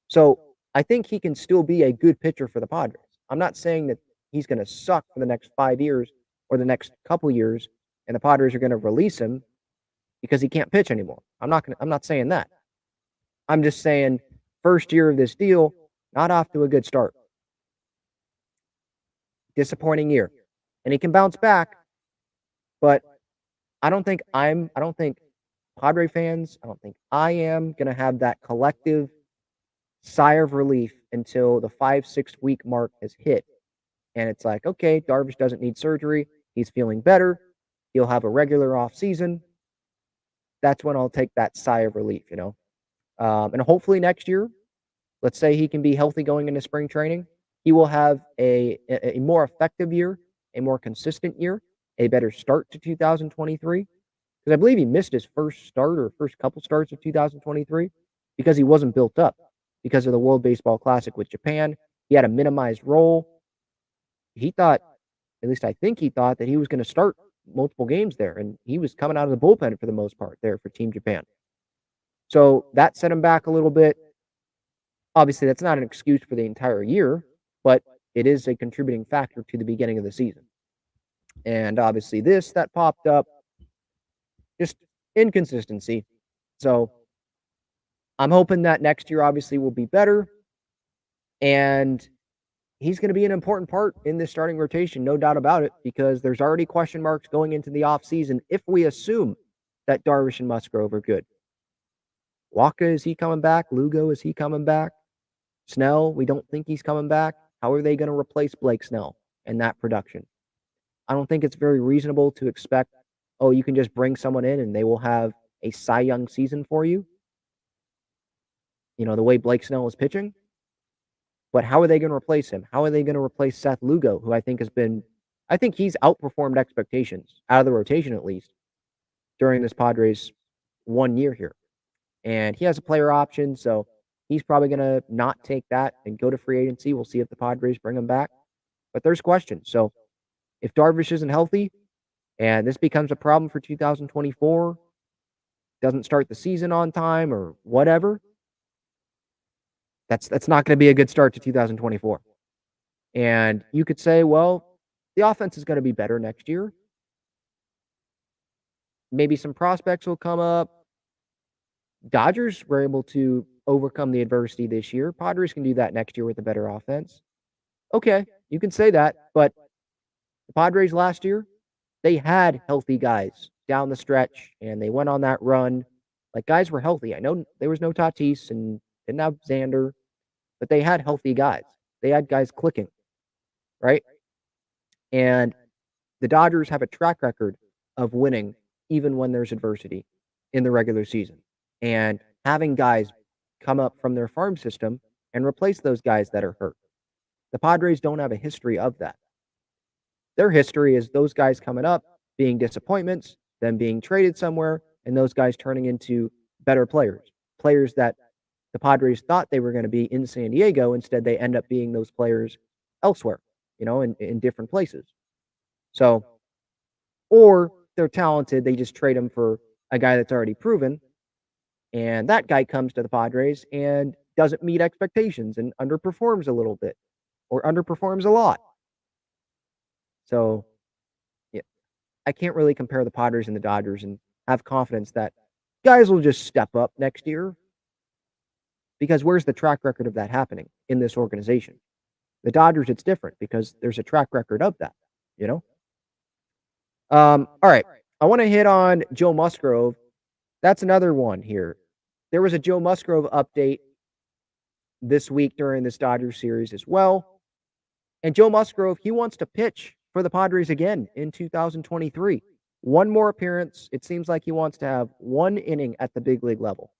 So I think he can still be a good pitcher for the Padres. I'm not saying that he's going to suck for the next 5 years or the next couple years, and the Padres are going to release him because he can't pitch anymore. I'm not saying that. I'm just saying first year of this deal, not off to a good start. Disappointing year. And he can bounce back, but I don't think Padre fans, I don't think I am going to have that collective sigh of relief until the 5-6 week mark has hit. And it's like, okay, Darvish doesn't need surgery. He's feeling better. He'll have a regular off season. That's when I'll take that sigh of relief, and hopefully next year, let's say he can be healthy going into spring training. He will have a more effective year, a more consistent year, a better start to 2023, because I believe he missed his first couple starts of 2023 because he wasn't built up because of the World Baseball Classic with Japan. He had a minimized role. He thought, at least I think he thought, that he was going to start multiple games there, and he was coming out of the bullpen for the most part there for Team Japan. So that set him back a little bit. Obviously, that's not an excuse for the entire year, but it is a contributing factor to the beginning of the season. And obviously that popped up, just inconsistency. So I'm hoping that next year obviously will be better, and he's going to be an important part in this starting rotation, no doubt about it, because there's already question marks going into the offseason if we assume that Darvish and Musgrove are good. Waka, is he coming back? Lugo, is he coming back? Snell, we don't think he's coming back. How are they going to replace Blake Snell and that production? I don't think it's very reasonable to expect, oh, you can just bring someone in and they will have a Cy Young season for you. You know, the way Blake Snell is pitching. But how are they going to replace him? How are they going to replace Seth Lugo, who I think he's outperformed expectations, out of the rotation at least, during this Padres 1 year here. And he has a player option, so he's probably going to not take that and go to free agency. We'll see if the Padres bring him back. But there's questions. So if Darvish isn't healthy and this becomes a problem for 2024, doesn't start the season on time or whatever, that's not going to be a good start to 2024. And you could say, well, the offense is going to be better next year. Maybe some prospects will come up. Dodgers were able to overcome the adversity this year. Padres can do that next year with a better offense. Okay, you can say that, but the Padres last year, they had healthy guys down the stretch, and they went on that run. Like, guys were healthy. I know there was no Tatis and didn't have Xander, but they had healthy guys. They had guys clicking, right? And the Dodgers have a track record of winning even when there's adversity in the regular season, and having guys come up from their farm system and replace those guys that are hurt. The Padres don't have a history of that. Their history is those guys coming up being disappointments, them being traded somewhere, and those guys turning into better players that the Padres thought they were going to be in San Diego. Instead, they end up being those players elsewhere, in different places. So, or they're talented, they just trade them for a guy that's already proven, and that guy comes to the Padres and doesn't meet expectations and underperforms a little bit or underperforms a lot. So, yeah, I can't really compare the Padres and the Dodgers and have confidence that guys will just step up next year, because where's the track record of that happening in this organization? The Dodgers, it's different because there's a track record of that, All right. I want to hit on Joe Musgrove. That's another one here. There was a Joe Musgrove update this week during this Dodgers series as well. And Joe Musgrove, he wants to pitch for the Padres again in 2023. One more appearance. It seems like he wants to have one inning at the big league level.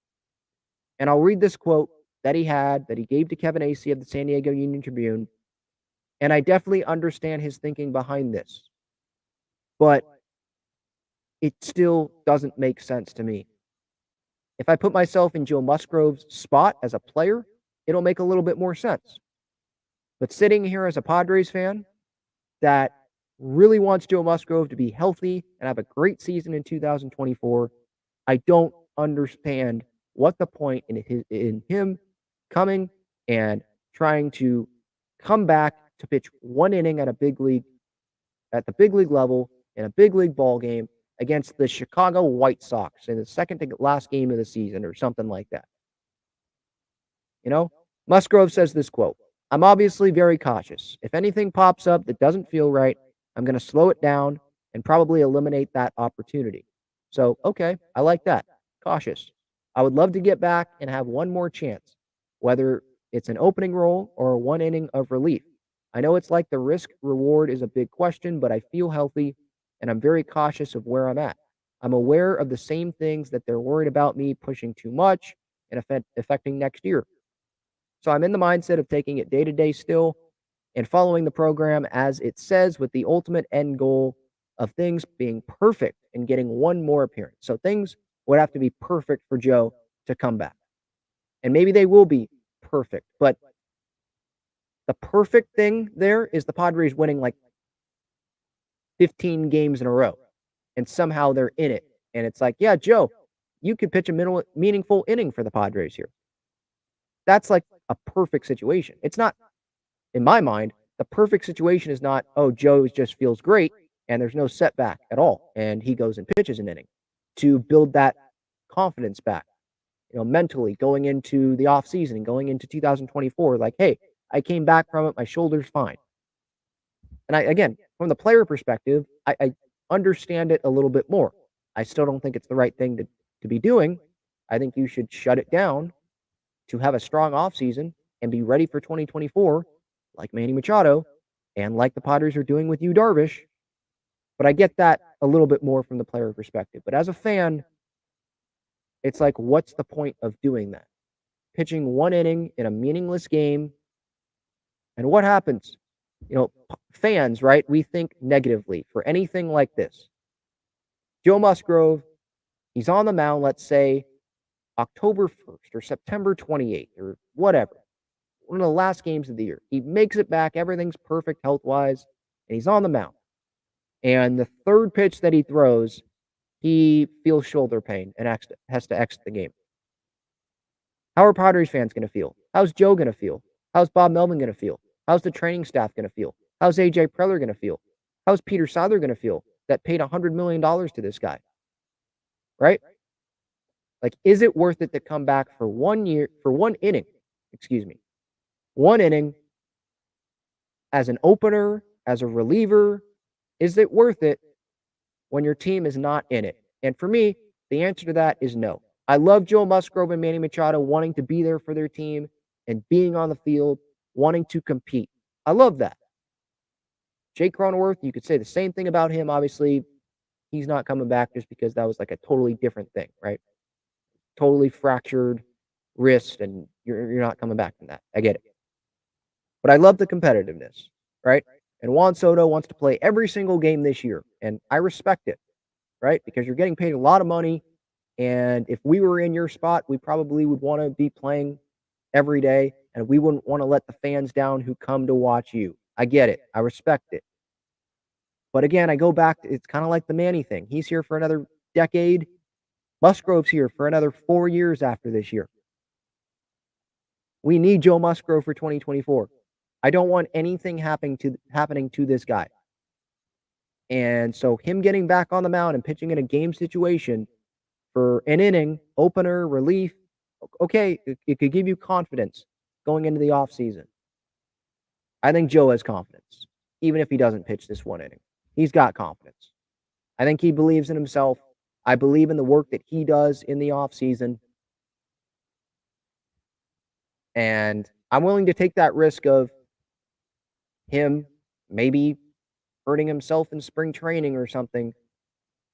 And I'll read this quote that he gave to Kevin Acee of the San Diego Union-Tribune. And I definitely understand his thinking behind this. But it still doesn't make sense to me. If I put myself in Joe Musgrove's spot as a player, it'll make a little bit more sense. But sitting here as a Padres fan that really wants Joe Musgrove to be healthy and have a great season in 2024, I don't understand what the point in him coming and trying to come back to pitch one inning at the big league level in a big league ball game against the Chicago White Sox in the second to last game of the season or something like that. Musgrove says this quote, "I'm obviously very cautious. If anything pops up that doesn't feel right, I'm going to slow it down and probably eliminate that opportunity." So, okay, I like that. Cautious. I would love to get back and have one more chance, whether it's an opening role or one inning of relief. I know it's like the risk reward is a big question, but I feel healthy and I'm very cautious of where I'm at. I'm aware of the same things that they're worried about me pushing too much and affecting next year. So I'm in the mindset of taking it day to day still and following the program as it says, with the ultimate end goal of things being perfect and getting one more appearance. So things would have to be perfect for Joe to come back. And maybe they will be perfect, but the perfect thing there is the Padres winning like 15 games in a row, and somehow they're in it. And it's like, yeah, Joe, you could pitch a meaningful inning for the Padres here. That's like a perfect situation. It's not, in my mind, the perfect situation is not, oh, Joe just feels great and there's no setback at all, and he goes and pitches an inning to build that confidence back, mentally going into the offseason and going into 2024, like, hey, I came back from it, my shoulder's fine. And again, from the player perspective, I understand it a little bit more. I still don't think it's the right thing to be doing. I think you should shut it down to have a strong offseason and be ready for 2024, like Manny Machado and like the Padres are doing with Yu Darvish. But I get that a little bit more from the player perspective. But as a fan, it's like, what's the point of doing that? Pitching one inning in a meaningless game. And what happens? Fans, right? We think negatively for anything like this. Joe Musgrove, he's on the mound, let's say October 1st or September 28th or whatever. One of the last games of the year. He makes it back. Everything's perfect health-wise. And he's on the mound. And the third pitch that he throws, he feels shoulder pain and has to exit the game. How are Padres fans going to feel? How's Joe going to feel? How's Bob Melvin going to feel? How's the training staff going to feel? How's A.J. Preller going to feel? How's Peter Seidler going to feel that paid $100 million to this guy? Right? Like, is it worth it to come back for one inning as an opener, as a reliever? Is it worth it when your team is not in it? And for me, the answer to that is no. I love Joe Musgrove and Manny Machado wanting to be there for their team and being on the field, wanting to compete. I love that. Jake Cronenworth, you could say the same thing about him. Obviously, he's not coming back just because that was like a totally different thing, right? Totally fractured wrist, and you're not coming back from that. I get it. But I love the competitiveness, right? And Juan Soto wants to play every single game this year, and I respect it, right? Because you're getting paid a lot of money, and if we were in your spot, we probably would want to be playing every day, and we wouldn't want to let the fans down who come to watch you. I get it. I respect it. But again, I go back to, it's kind of like the Manny thing. He's here for another decade. Musgrove's here for another 4 years after this year. We need Joe Musgrove for 2024. I don't want anything happening to this guy. And so him getting back on the mound and pitching in a game situation for an inning, opener, relief, okay, it could give you confidence going into the offseason. I think Joe has confidence, even if he doesn't pitch this one inning. He's got confidence. I think he believes in himself. I believe in the work that he does in the offseason. And I'm willing to take that risk of him maybe hurting himself in spring training or something,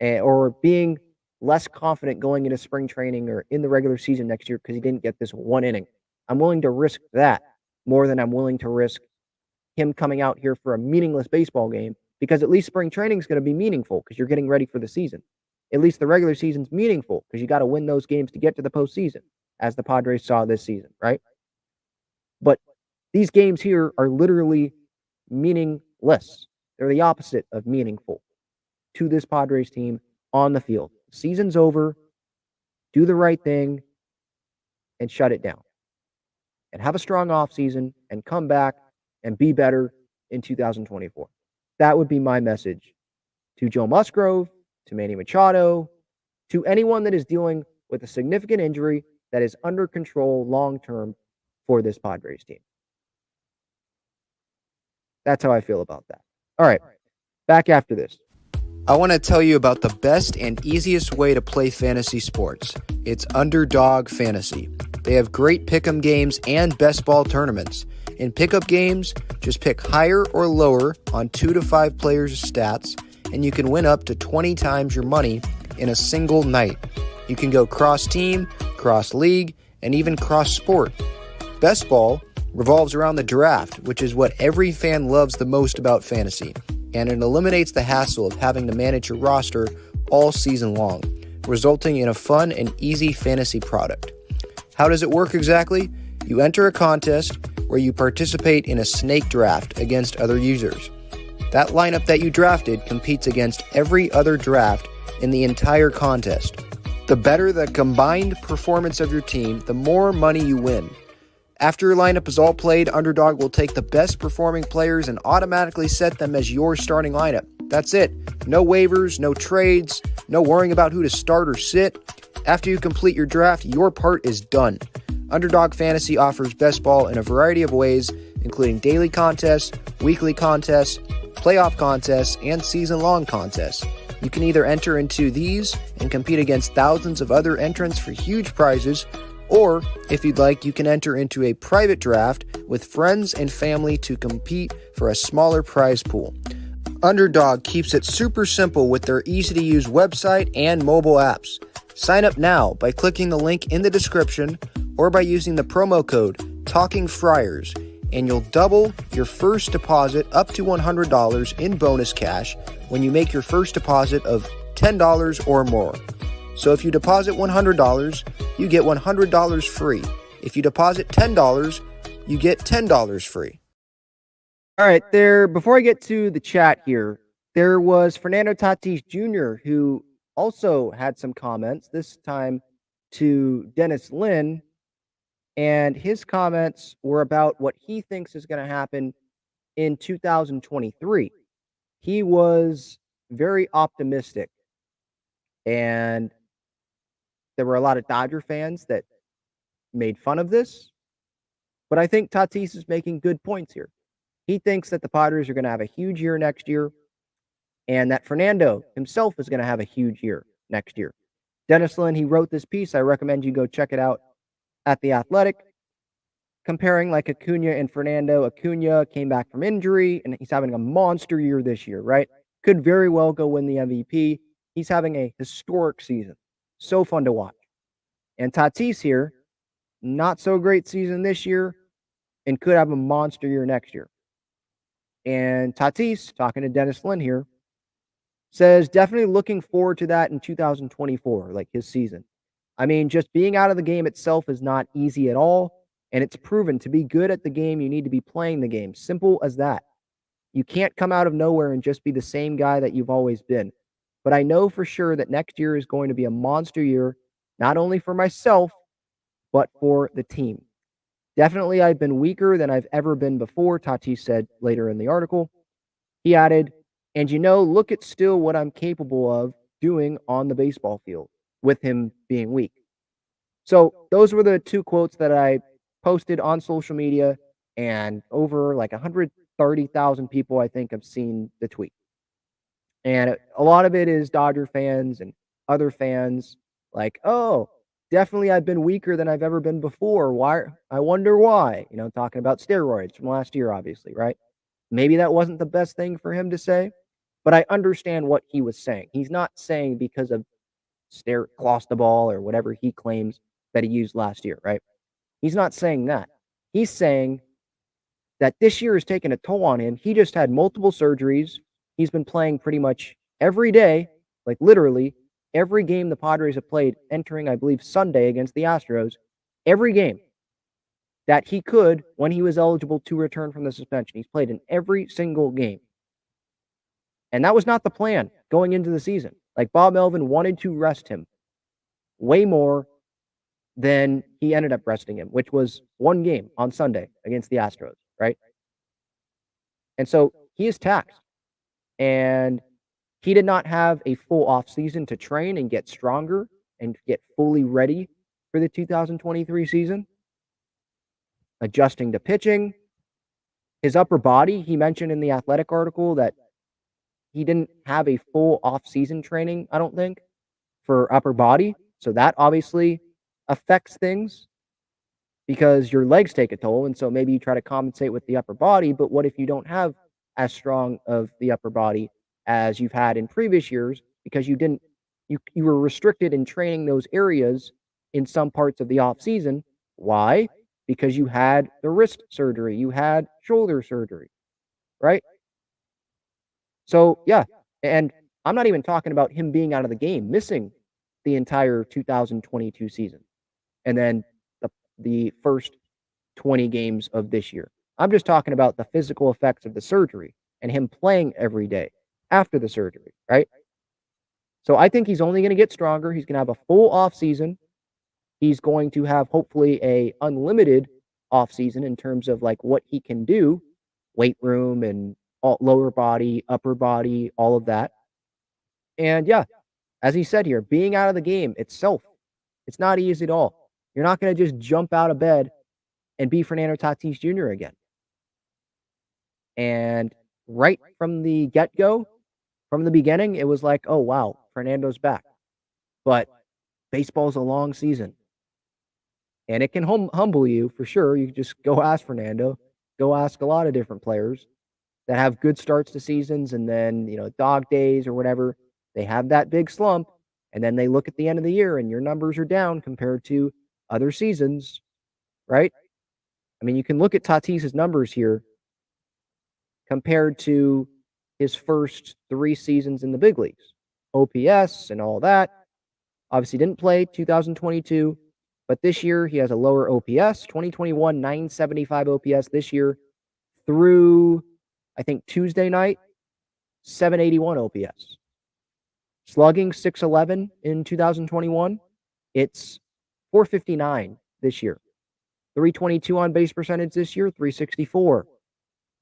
or being less confident going into spring training or in the regular season next year because he didn't get this one inning. I'm willing to risk that more than I'm willing to risk him coming out here for a meaningless baseball game, because at least spring training is going to be meaningful because you're getting ready for the season. At least the regular season's meaningful because you got to win those games to get to the postseason, as the Padres saw this season, right? But these games here are literally meaningless. They're the opposite of meaningful to this Padres team on the field. Season's over. Do the right thing and shut it down. And have a strong offseason and come back and be better in 2024. That would be my message to Joe Musgrove, to Manny Machado, to anyone that is dealing with a significant injury that is under control long-term for this Padres team. That's how I feel about that. All right, back after this. I want to tell you about the best and easiest way to play fantasy sports. It's Underdog Fantasy. They have great pick'em games and best ball tournaments. In pickup games, just pick higher or lower on 2 to 5 players' stats, and you can win up to 20 times your money in a single night. You can go cross-team, cross-league, and even cross-sport. Best ball revolves around the draft, which is what every fan loves the most about fantasy. and it eliminates the hassle of having to manage your roster all season long, resulting in a fun and easy fantasy product. How does it work exactly? You enter a contest where you participate in a snake draft against other users. That lineup that you drafted competes against every other draft in the entire contest. The better the combined performance of your team, the more money you win. After your lineup is all played, Underdog will take the best performing players and automatically set them as your starting lineup. That's it. No waivers, no trades, no worrying about who to start or sit. After you complete your draft, your part is done. Underdog Fantasy offers best ball in a variety of ways, including daily contests, weekly contests, playoff contests, and season-long contests. You can either enter into these and compete against thousands of other entrants for huge prizes, or, if you'd like, you can enter into a private draft with friends and family to compete for a smaller prize pool. Underdog keeps it super simple with their easy-to-use website and mobile apps. Sign up now by clicking the link in the description or by using the promo code TALKINGFRIARS, and you'll double your first deposit up to $100 in bonus cash when you make your first deposit of $10 or more. So if you deposit $100, you get $100 free. If you deposit $10, you get $10 free. All right, before I get to the chat here, there was Fernando Tatis Jr., who also had some comments, this time to Dennis Lin, and his comments were about what he thinks is going to happen in 2023. He was very optimistic, and there were a lot of Dodger fans that made fun of this, but I think Tatis is making good points here. He thinks that the Padres are going to have a huge year next year, and that Fernando himself is going to have a huge year next year. Dennis Lin, he wrote this piece. I recommend you go check it out at The Athletic, comparing like Acuna and Fernando. Acuna came back from injury, and he's having a monster year this year, right? Could very well go win the MVP. He's having a historic season. So fun to watch. And Tatis here, not so great season this year, and could have a monster year next year. And Tatis, talking to Dennis Lin here, says definitely looking forward to that in 2024, like his season. I mean, just being out of the game itself is not easy at all, and it's proven to be good at the game, you need to be playing the game. Simple as that. You can't come out of nowhere and just be the same guy that you've always been. But I know for sure that next year is going to be a monster year, not only for myself, but for the team. Definitely, I've been weaker than I've ever been before, Tatis said later in the article. He added, and look at still what I'm capable of doing on the baseball field with him being weak. So those were the two quotes that I posted on social media, and over like 130,000 people, I think, have seen the tweet. And a lot of it is Dodger fans and other fans like, oh, definitely I've been weaker than I've ever been before. Why? I wonder why. Talking about steroids from last year, obviously, right? Maybe that wasn't the best thing for him to say, but I understand what he was saying. He's not saying because of gloss the ball or whatever he claims that he used last year, right? He's not saying that. He's saying that this year has taken a toll on him. He just had multiple surgeries. He's been playing pretty much every day, like literally every game the Padres have played, entering, I believe, Sunday against the Astros, every game that he could when he was eligible to return from the suspension. He's played in every single game. And that was not the plan going into the season. Like, Bob Melvin wanted to rest him way more than he ended up resting him, which was one game on Sunday against the Astros, right? And so he is taxed. And he did not have a full offseason to train and get stronger and get fully ready for the 2023 season. Adjusting to pitching. His upper body, he mentioned in the Athletic article that he didn't have a full offseason training, I don't think, for upper body. So that obviously affects things because your legs take a toll. And so maybe you try to compensate with the upper body, but what if you don't have as strong of the upper body as you've had in previous years because you were restricted in training those areas in some parts of the off season? Why? Because you had the wrist surgery, you had shoulder surgery, right? So, yeah, and I'm not even talking about him being out of the game, missing the entire 2022 season, and then the first 20 games of this year. I'm just talking about the physical effects of the surgery and him playing every day after the surgery, right? So I think he's only going to get stronger. He's going to have a full off season. He's going to have hopefully a unlimited off season in terms of like what he can do, weight room and all, lower body, upper body, all of that. And yeah, as he said here, being out of the game itself, it's not easy at all. You're not going to just jump out of bed and be Fernando Tatis Jr. again. And right from the get-go, from the beginning, it was like, oh, wow, Fernando's back. But baseball's a long season. And it can humble you for sure. You can just go ask Fernando, go ask a lot of different players that have good starts to seasons and then, dog days or whatever. They have that big slump. And then they look at the end of the year and your numbers are down compared to other seasons, right? I mean, you can look at Tatis's numbers here compared to his first 3 seasons in the big leagues. OPS and all that. Obviously didn't play 2022, but this year he has a lower OPS. 2021, 975 OPS. This year through, I think, Tuesday night, 781 OPS. Slugging 611 in 2021. It's 459 this year. 322 on base percentage this year, 364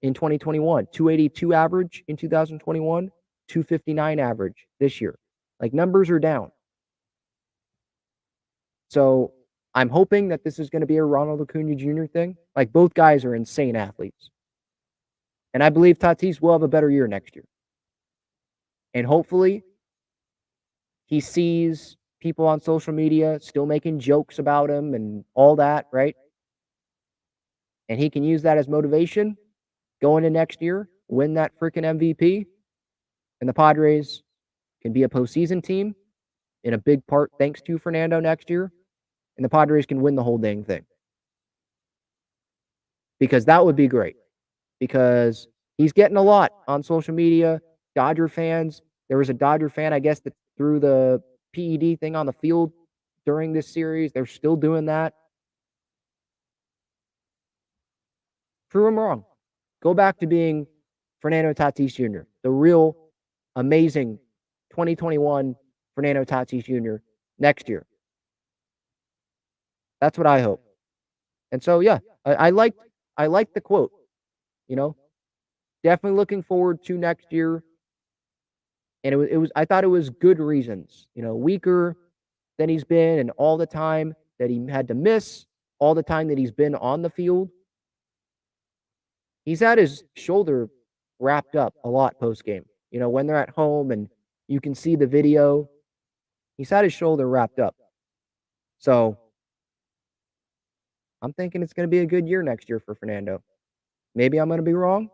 in 2021, 282 average in 2021, 259 average this year. Like, numbers are down. So I'm hoping that this is going to be a Ronald Acuna Jr. thing. Like, both guys are insane athletes. And I believe Tatis will have a better year next year. And hopefully he sees people on social media still making jokes about him and all that, right? And he can use that as motivation going into next year, win that freaking MVP, and the Padres can be a postseason team in a big part thanks to Fernando next year, and the Padres can win the whole dang thing. Because that would be great. Because he's getting a lot on social media, Dodger fans. There was a Dodger fan, I guess, that threw the PED thing on the field during this series. They're still doing that. Prove him wrong. Go back to being Fernando Tatis Jr., the real amazing 2021 Fernando Tatis Jr. next year. That's what I hope. And so, yeah, I like the quote. Definitely looking forward to next year. And it was I thought it was good reasons. Weaker than he's been, and all the time that he had to miss, all the time that he's been on the field. He's had his shoulder wrapped up a lot post game. When they're at home and you can see the video, he's had his shoulder wrapped up. So I'm thinking it's going to be a good year next year for Fernando. Maybe I'm going to be wrong.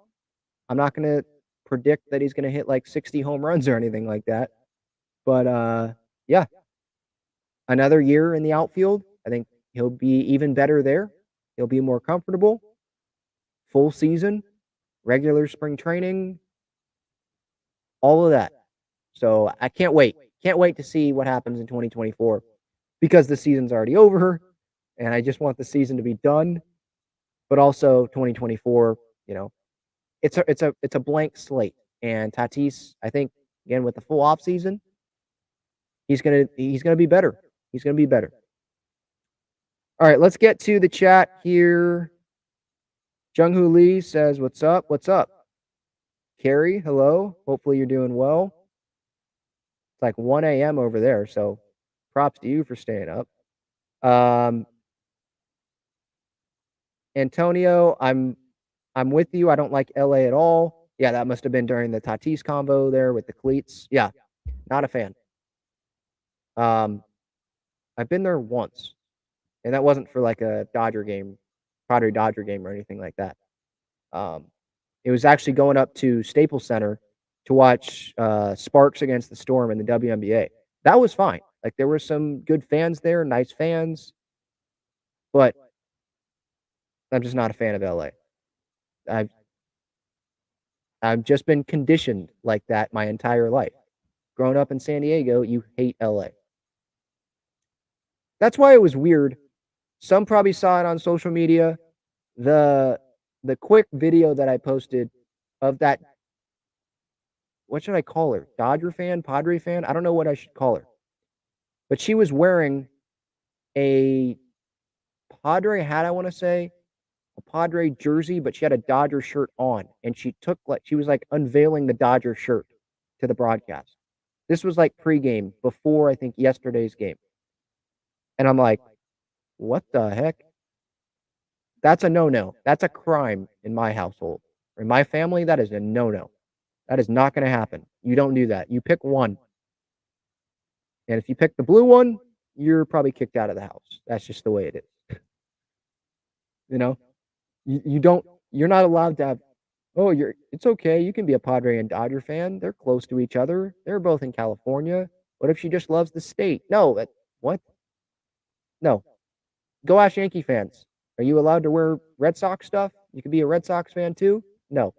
I'm not going to predict that he's going to hit like 60 home runs or anything like that. But yeah, another year in the outfield. I think he'll be even better there. He'll be more comfortable. Full season, regular spring training, all of that. So I can't wait. Can't wait to see what happens in 2024 because the season's already over and I just want the season to be done. But also 2024, it's a blank slate. And Tatis, I think, again, with the full off season, he's gonna be better. He's gonna be better. All right, let's get to the chat here. Jung-Hoo Lee says, "What's up? What's up?" Carrie, hello. Hopefully you're doing well. It's like 1 a.m. over there, so props to you for staying up. Antonio, I'm with you. I don't like LA at all. Yeah, that must have been during the Tatis combo there with the cleats. Yeah, not a fan. I've been there once, and that wasn't for like a Dodger game, Padre Dodger game or anything like that. It was actually going up to Staples Center to watch Sparks against the Storm in the WNBA. That was fine. Like, there were some good fans there, nice fans, but I'm just not a fan of LA. I've just been conditioned like that my entire life. Growing up in San Diego, you hate LA. That's why it was weird. Some probably saw it on social media. The quick video that I posted of that, what should I call her? Dodger fan, Padre fan? I don't know what I should call her. But she was wearing a Padre hat, I want to say, a Padre jersey, but she had a Dodger shirt on, and she was like unveiling the Dodger shirt to the broadcast. This was like pregame before I think yesterday's game. And I'm like, what the heck? That's a no-no. That's a crime in my household. Or in my family, that is a no-no. That is not going to happen. You don't do that. You pick one. And if you pick the blue one, you're probably kicked out of the house. That's just the way it is. You know, you're not allowed to have, it's okay. You can be a Padre and Dodger fan. They're close to each other. They're both in California. What if she just loves the state? No, what? No. Go ask Yankee fans. Are you allowed to wear Red Sox stuff? You can be a Red Sox fan too? No.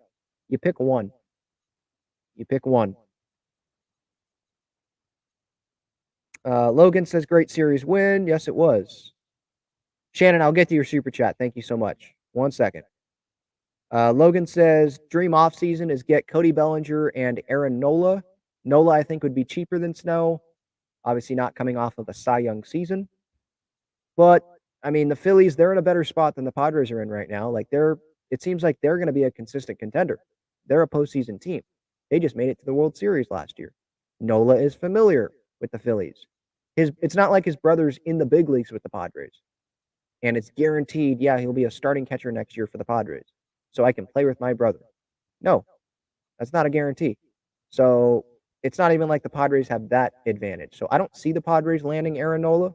You pick one. You pick one. Logan says, great series win. Yes, it was. Shannon, I'll get to your super chat. Thank you so much. 1 second. Logan says, dream offseason is get Cody Bellinger and Aaron Nola. Nola, I think, would be cheaper than Snow. Obviously not coming off of a Cy Young season. But, I mean, the Phillies, they're in a better spot than the Padres are in right now. Like, it seems like they're going to be a consistent contender. They're a postseason team. They just made it to the World Series last year. Nola is familiar with the Phillies. It's not like his brother's in the big leagues with the Padres. And it's guaranteed, yeah, he'll be a starting catcher next year for the Padres. So I can play with my brother. No, that's not a guarantee. So it's not even like the Padres have that advantage. So I don't see the Padres landing Aaron Nola,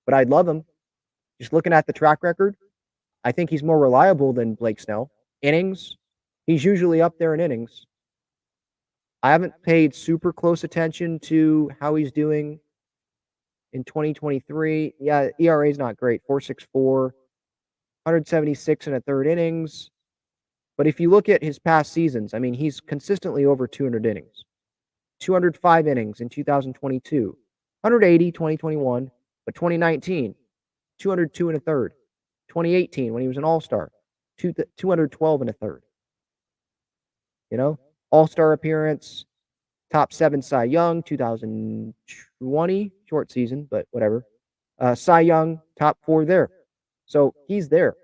but I'd love him. Just looking at the track record, I think he's more reliable than Blake Snell. Innings, he's usually up there in innings. I haven't paid super close attention to how he's doing in 2023. Yeah, ERA is not great. 4.64, 176 in a third innings. But if you look at his past seasons, I mean, he's consistently over 200 innings. 205 innings in 2022, 180 2021, but 2019, 202 and a third. 2018, when he was an all-star, 212 and a third. You know, all-star appearance, top 7 Cy Young, 2020, short season, but whatever. Cy Young, top 4 there. So he's there.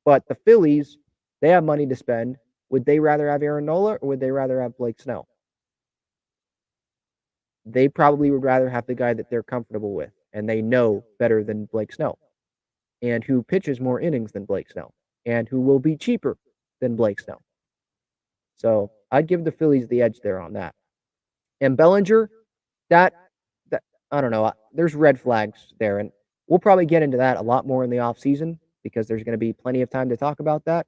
But the Phillies, they have money to spend. Would they rather have Aaron Nola or would they rather have Blake Snell? They probably would rather have the guy that they're comfortable with and they know better than Blake Snell and who pitches more innings than Blake Snell and who will be cheaper than Blake Snell. So I'd give the Phillies the edge there on that. And Bellinger, that I don't know. There's red flags there, and we'll probably get into that a lot more in the offseason because there's going to be plenty of time to talk about that.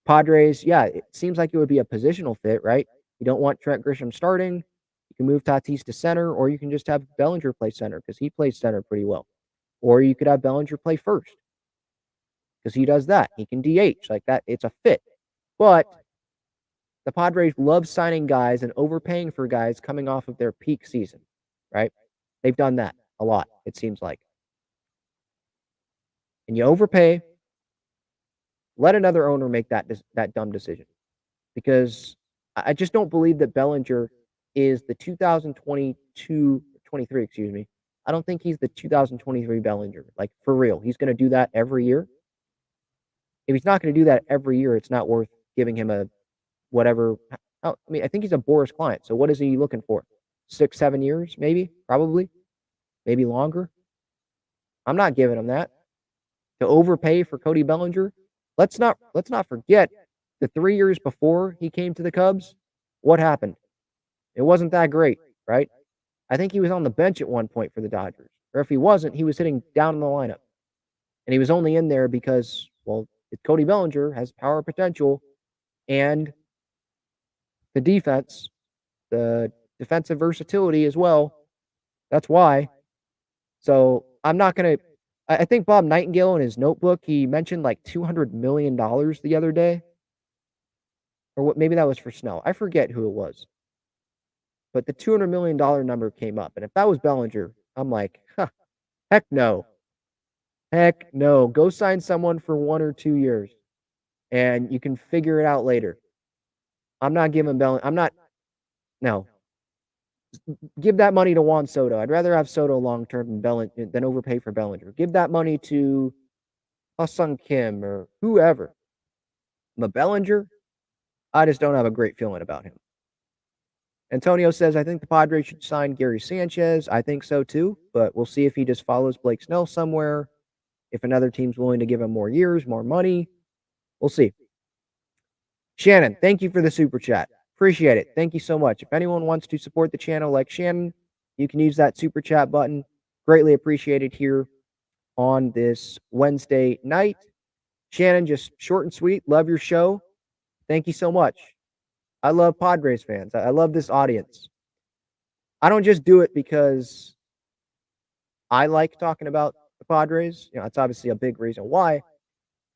Padres, yeah, it seems like it would be a positional fit, right? You don't want Trent Grisham starting. You can move Tatis to center, or you can just have Bellinger play center because he plays center pretty well. Or you could have Bellinger play first because he does that. He can DH like that. It's a fit. But the Padres love signing guys and overpaying for guys coming off of their peak season, right? They've done that a lot, it seems like. And you overpay, let another owner make that dumb decision. Because I just don't believe that Bellinger is the 23, excuse me. I don't think he's the 2023 Bellinger. Like, for real. He's going to do that every year. If he's not going to do that every year, it's not worth giving him a whatever. I mean, I think he's a Boris client. So what is he looking for? 6-7 years, maybe, probably, maybe longer. I'm not giving him that. To overpay for Cody Bellinger. Let's not forget the 3 years before he came to the Cubs. What happened? It wasn't that great, right? I think he was on the bench at one point for the Dodgers. Or if he wasn't, he was sitting down in the lineup. And he was only in there because, well, Cody Bellinger has power potential and the defense, the defensive versatility as well. That's why. So I'm not going to. I think Bob Nightingale in his notebook, he mentioned like $200 million the other day. or what? Maybe that was for Snell. I forget who it was. But the $200 million number came up. And if that was Bellinger, I'm like, huh, heck no. Heck no. Go sign someone for 1 or 2 years and you can figure it out later. I'm not giving Bellinger. No. Give that money to Juan Soto. I'd rather have Soto long term than overpay for Bellinger. Give that money to Ha-Sung Kim or whoever. But Bellinger, I just don't have a great feeling about him. Antonio says, I think the Padres should sign Gary Sanchez. I think so too, but we'll see if he just follows Blake Snell somewhere. If another team's willing to give him more years, more money, we'll see. Shannon, thank you for the super chat. Appreciate it. Thank you so much. If anyone wants to support the channel like Shannon, you can use that super chat button. Greatly appreciated here on this Wednesday night. Shannon, just short and sweet. Love your show. Thank you so much. I love Padres fans. I love this audience. I don't just do it because I like talking about the Padres. You know, it's obviously a big reason why,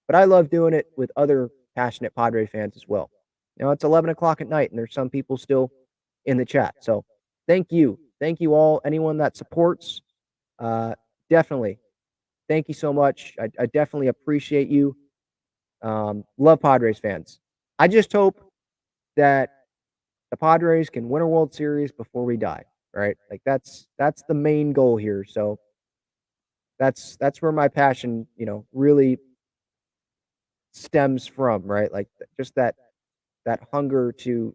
but I love doing it with other passionate Padre fans as well. You know, it's 11 o'clock at night and there's some people still in the chat. So thank you. Thank you all. Anyone that supports, definitely. Thank you so much. I definitely appreciate you. Love Padres fans. I just hope that the Padres can win a World Series before we die, right? Like that's the main goal here. So that's where my passion, you know, really stems from, right? Like just that hunger to,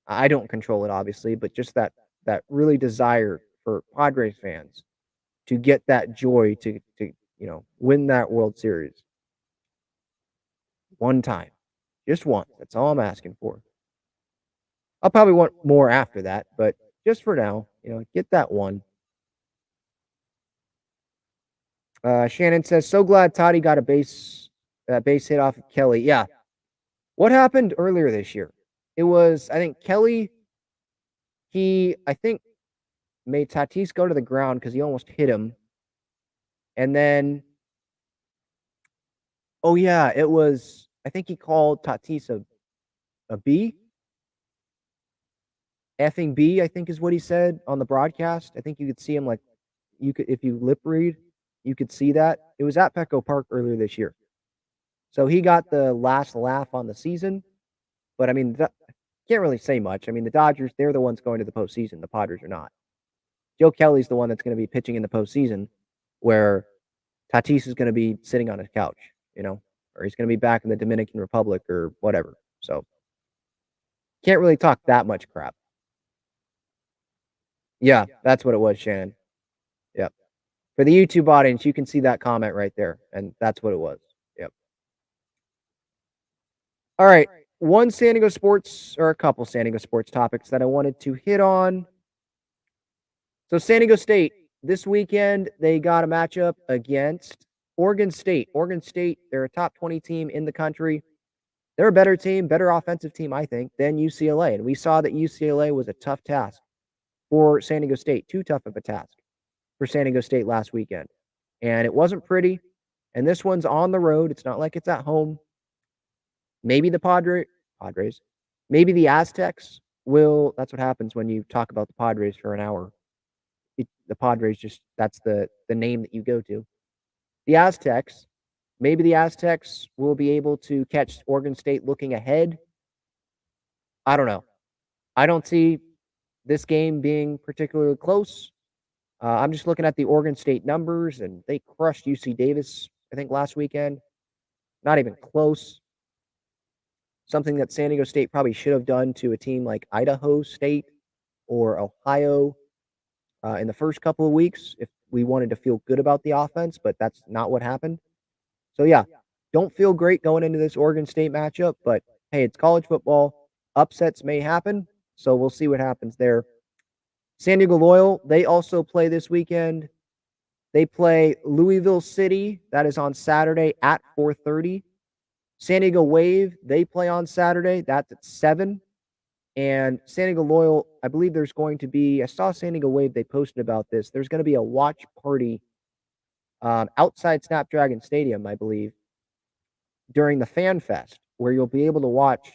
I don't control it obviously, but just that really desire for Padres fans to get that joy to you know, win that World Series one time, just once. That's all I'm asking for. I'll probably want more after that, but just for now, you know, get that one. Shannon says, so glad Toddy got a base hit off of Kelly. Yeah. What happened earlier this year? It was, I think Kelly, I think made Tatis go to the ground because he almost hit him. And then, oh yeah, it was, I think he called Tatis a B. Effing B, I think is what he said on the broadcast. I think you could see him like, you could, if you lip read, you could see that. It was at Petco Park earlier this year. So he got the last laugh on the season. But I mean, can't really say much. I mean, the Dodgers, they're the ones going to the postseason. The Padres are not. Joe Kelly's the one that's going to be pitching in the postseason, where Tatis is going to be sitting on his couch, you know, or he's going to be back in the Dominican Republic or whatever. So can't really talk that much crap. Yeah, that's what it was, Shannon. Yep. For the YouTube audience, you can see that comment right there, and that's what it was. Yep. All right. One San Diego sports, or a couple San Diego sports topics that I wanted to hit on. So San Diego State, this weekend, they got a matchup against Oregon State. Oregon State, they're a top 20 team in the country. They're a better team, better offensive team, I think, than UCLA. And we saw that UCLA was a tough task for San Diego State, too tough of a task for San Diego State last weekend. And it wasn't pretty. And this one's on the road. It's not like it's at home. Maybe the Padres, maybe the Aztecs will. That's what happens when you talk about the Padres for an hour. The Padres just, that's the name that you go to. The Aztecs, maybe the Aztecs will be able to catch Oregon State looking ahead. I don't know. I don't see this game being particularly close. I'm just looking at the Oregon State numbers, and they crushed UC Davis, I think, last weekend. Not even close. Something that San Diego State probably should have done to a team like Idaho State or Ohio in the first couple of weeks if we wanted to feel good about the offense, but that's not what happened. So, yeah, don't feel great going into this Oregon State matchup, but hey, it's college football. Upsets may happen, so we'll see what happens there. San Diego Loyal, they also play this weekend. They play Louisville City. That is on Saturday at 4:30. San Diego Wave, they play on Saturday. That's at 7. And San Diego Loyal, I believe there's going to be, I saw San Diego Wave, they posted about this. There's going to be a watch party outside Snapdragon Stadium, I believe, during the Fan Fest, where you'll be able to watch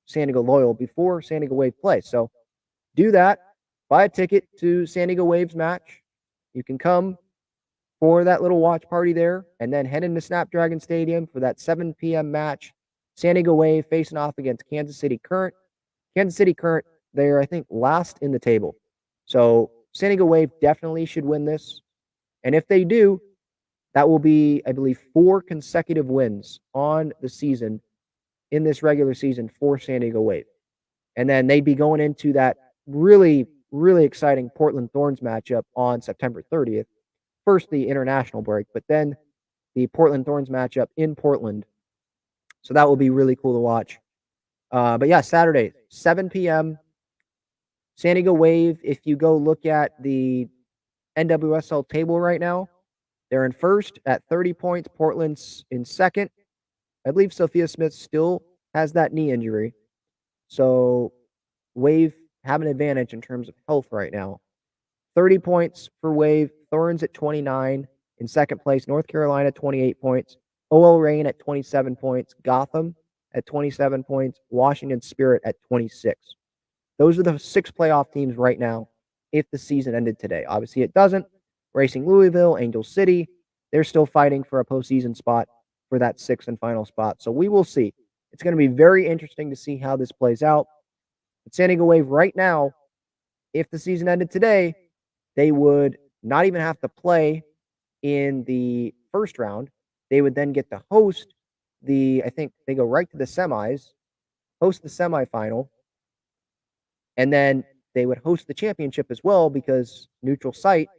San Diego Loyal before San Diego Wave play. So do that. Buy a ticket to San Diego Wave's match. You can come for that little watch party there and then head into Snapdragon Stadium for that 7 p.m. match. San Diego Wave facing off against Kansas City Current. Kansas City Current, they're, I think, last in the table. So San Diego Wave definitely should win this. And if they do, that will be, I believe, 4 consecutive wins on the season in this regular season for San Diego Wave. And then they'd be going into that really, really exciting Portland Thorns matchup on September 30th. First, the international break, but then the Portland Thorns matchup in Portland. So that will be really cool to watch. But yeah, Saturday, 7 p.m. San Diego Wave, if you go look at the NWSL table right now, they're in first at 30 points. Portland's in second. I believe Sophia Smith still has that knee injury. So Wave have an advantage in terms of health right now. 30 points for Wave. Thorns at 29 in second place. North Carolina 28 points. OL Reign at 27 points. Gotham at 27 points. Washington Spirit at 26. Those are the 6 playoff teams right now if the season ended today. Obviously, it doesn't. Racing Louisville, Angel City, they're still fighting for a postseason spot for that 6th and final spot. So we will see. It's going to be very interesting to see how this plays out. But San Diego Wave right now, if the season ended today, they would not even have to play in the first round. They would then get to host I think they go right to the semis, host the semifinal, and then they would host the championship as well because neutral site,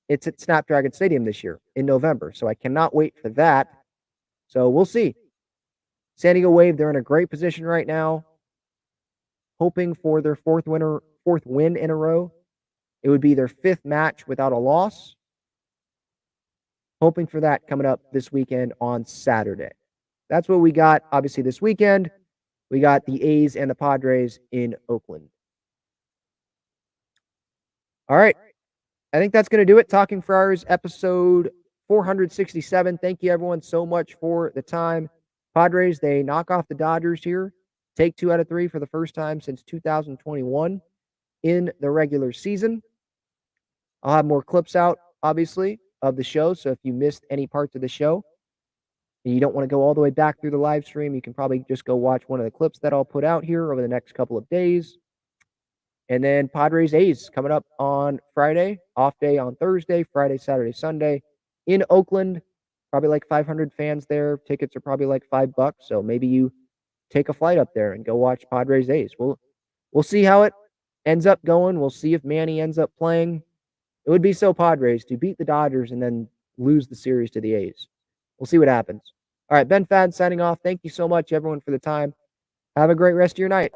it's at Snapdragon Stadium this year in November. So I cannot wait for that. So we'll see. San Diego Wave, they're in a great position right now, hoping for their 4th win in a row. It would be their 5th match without a loss. Hoping for that coming up this weekend on Saturday. That's what we got, obviously, this weekend. We got the A's and the Padres in Oakland. All right. I think that's going to do it. Talking Friars, episode 467. Thank you, everyone, so much for the time. Padres, they knock off the Dodgers here. Take 2 out of 3 for the first time since 2021 in the regular season. I'll have more clips out, obviously, of the show. So if you missed any parts of the show and you don't want to go all the way back through the live stream, you can probably just go watch one of the clips that I'll put out here over the next couple of days. And then Padres A's coming up on Friday, off day on Thursday, Friday, Saturday, Sunday in Oakland. Probably like 500 fans there. Tickets are probably like $5. So maybe you take a flight up there and go watch Padres A's. We'll see how it ends up going. We'll see if Manny ends up playing. It would be so Padres to beat the Dodgers and then lose the series to the A's. We'll see what happens. All right, Ben Fadden signing off. Thank you so much, everyone, for the time. Have a great rest of your night.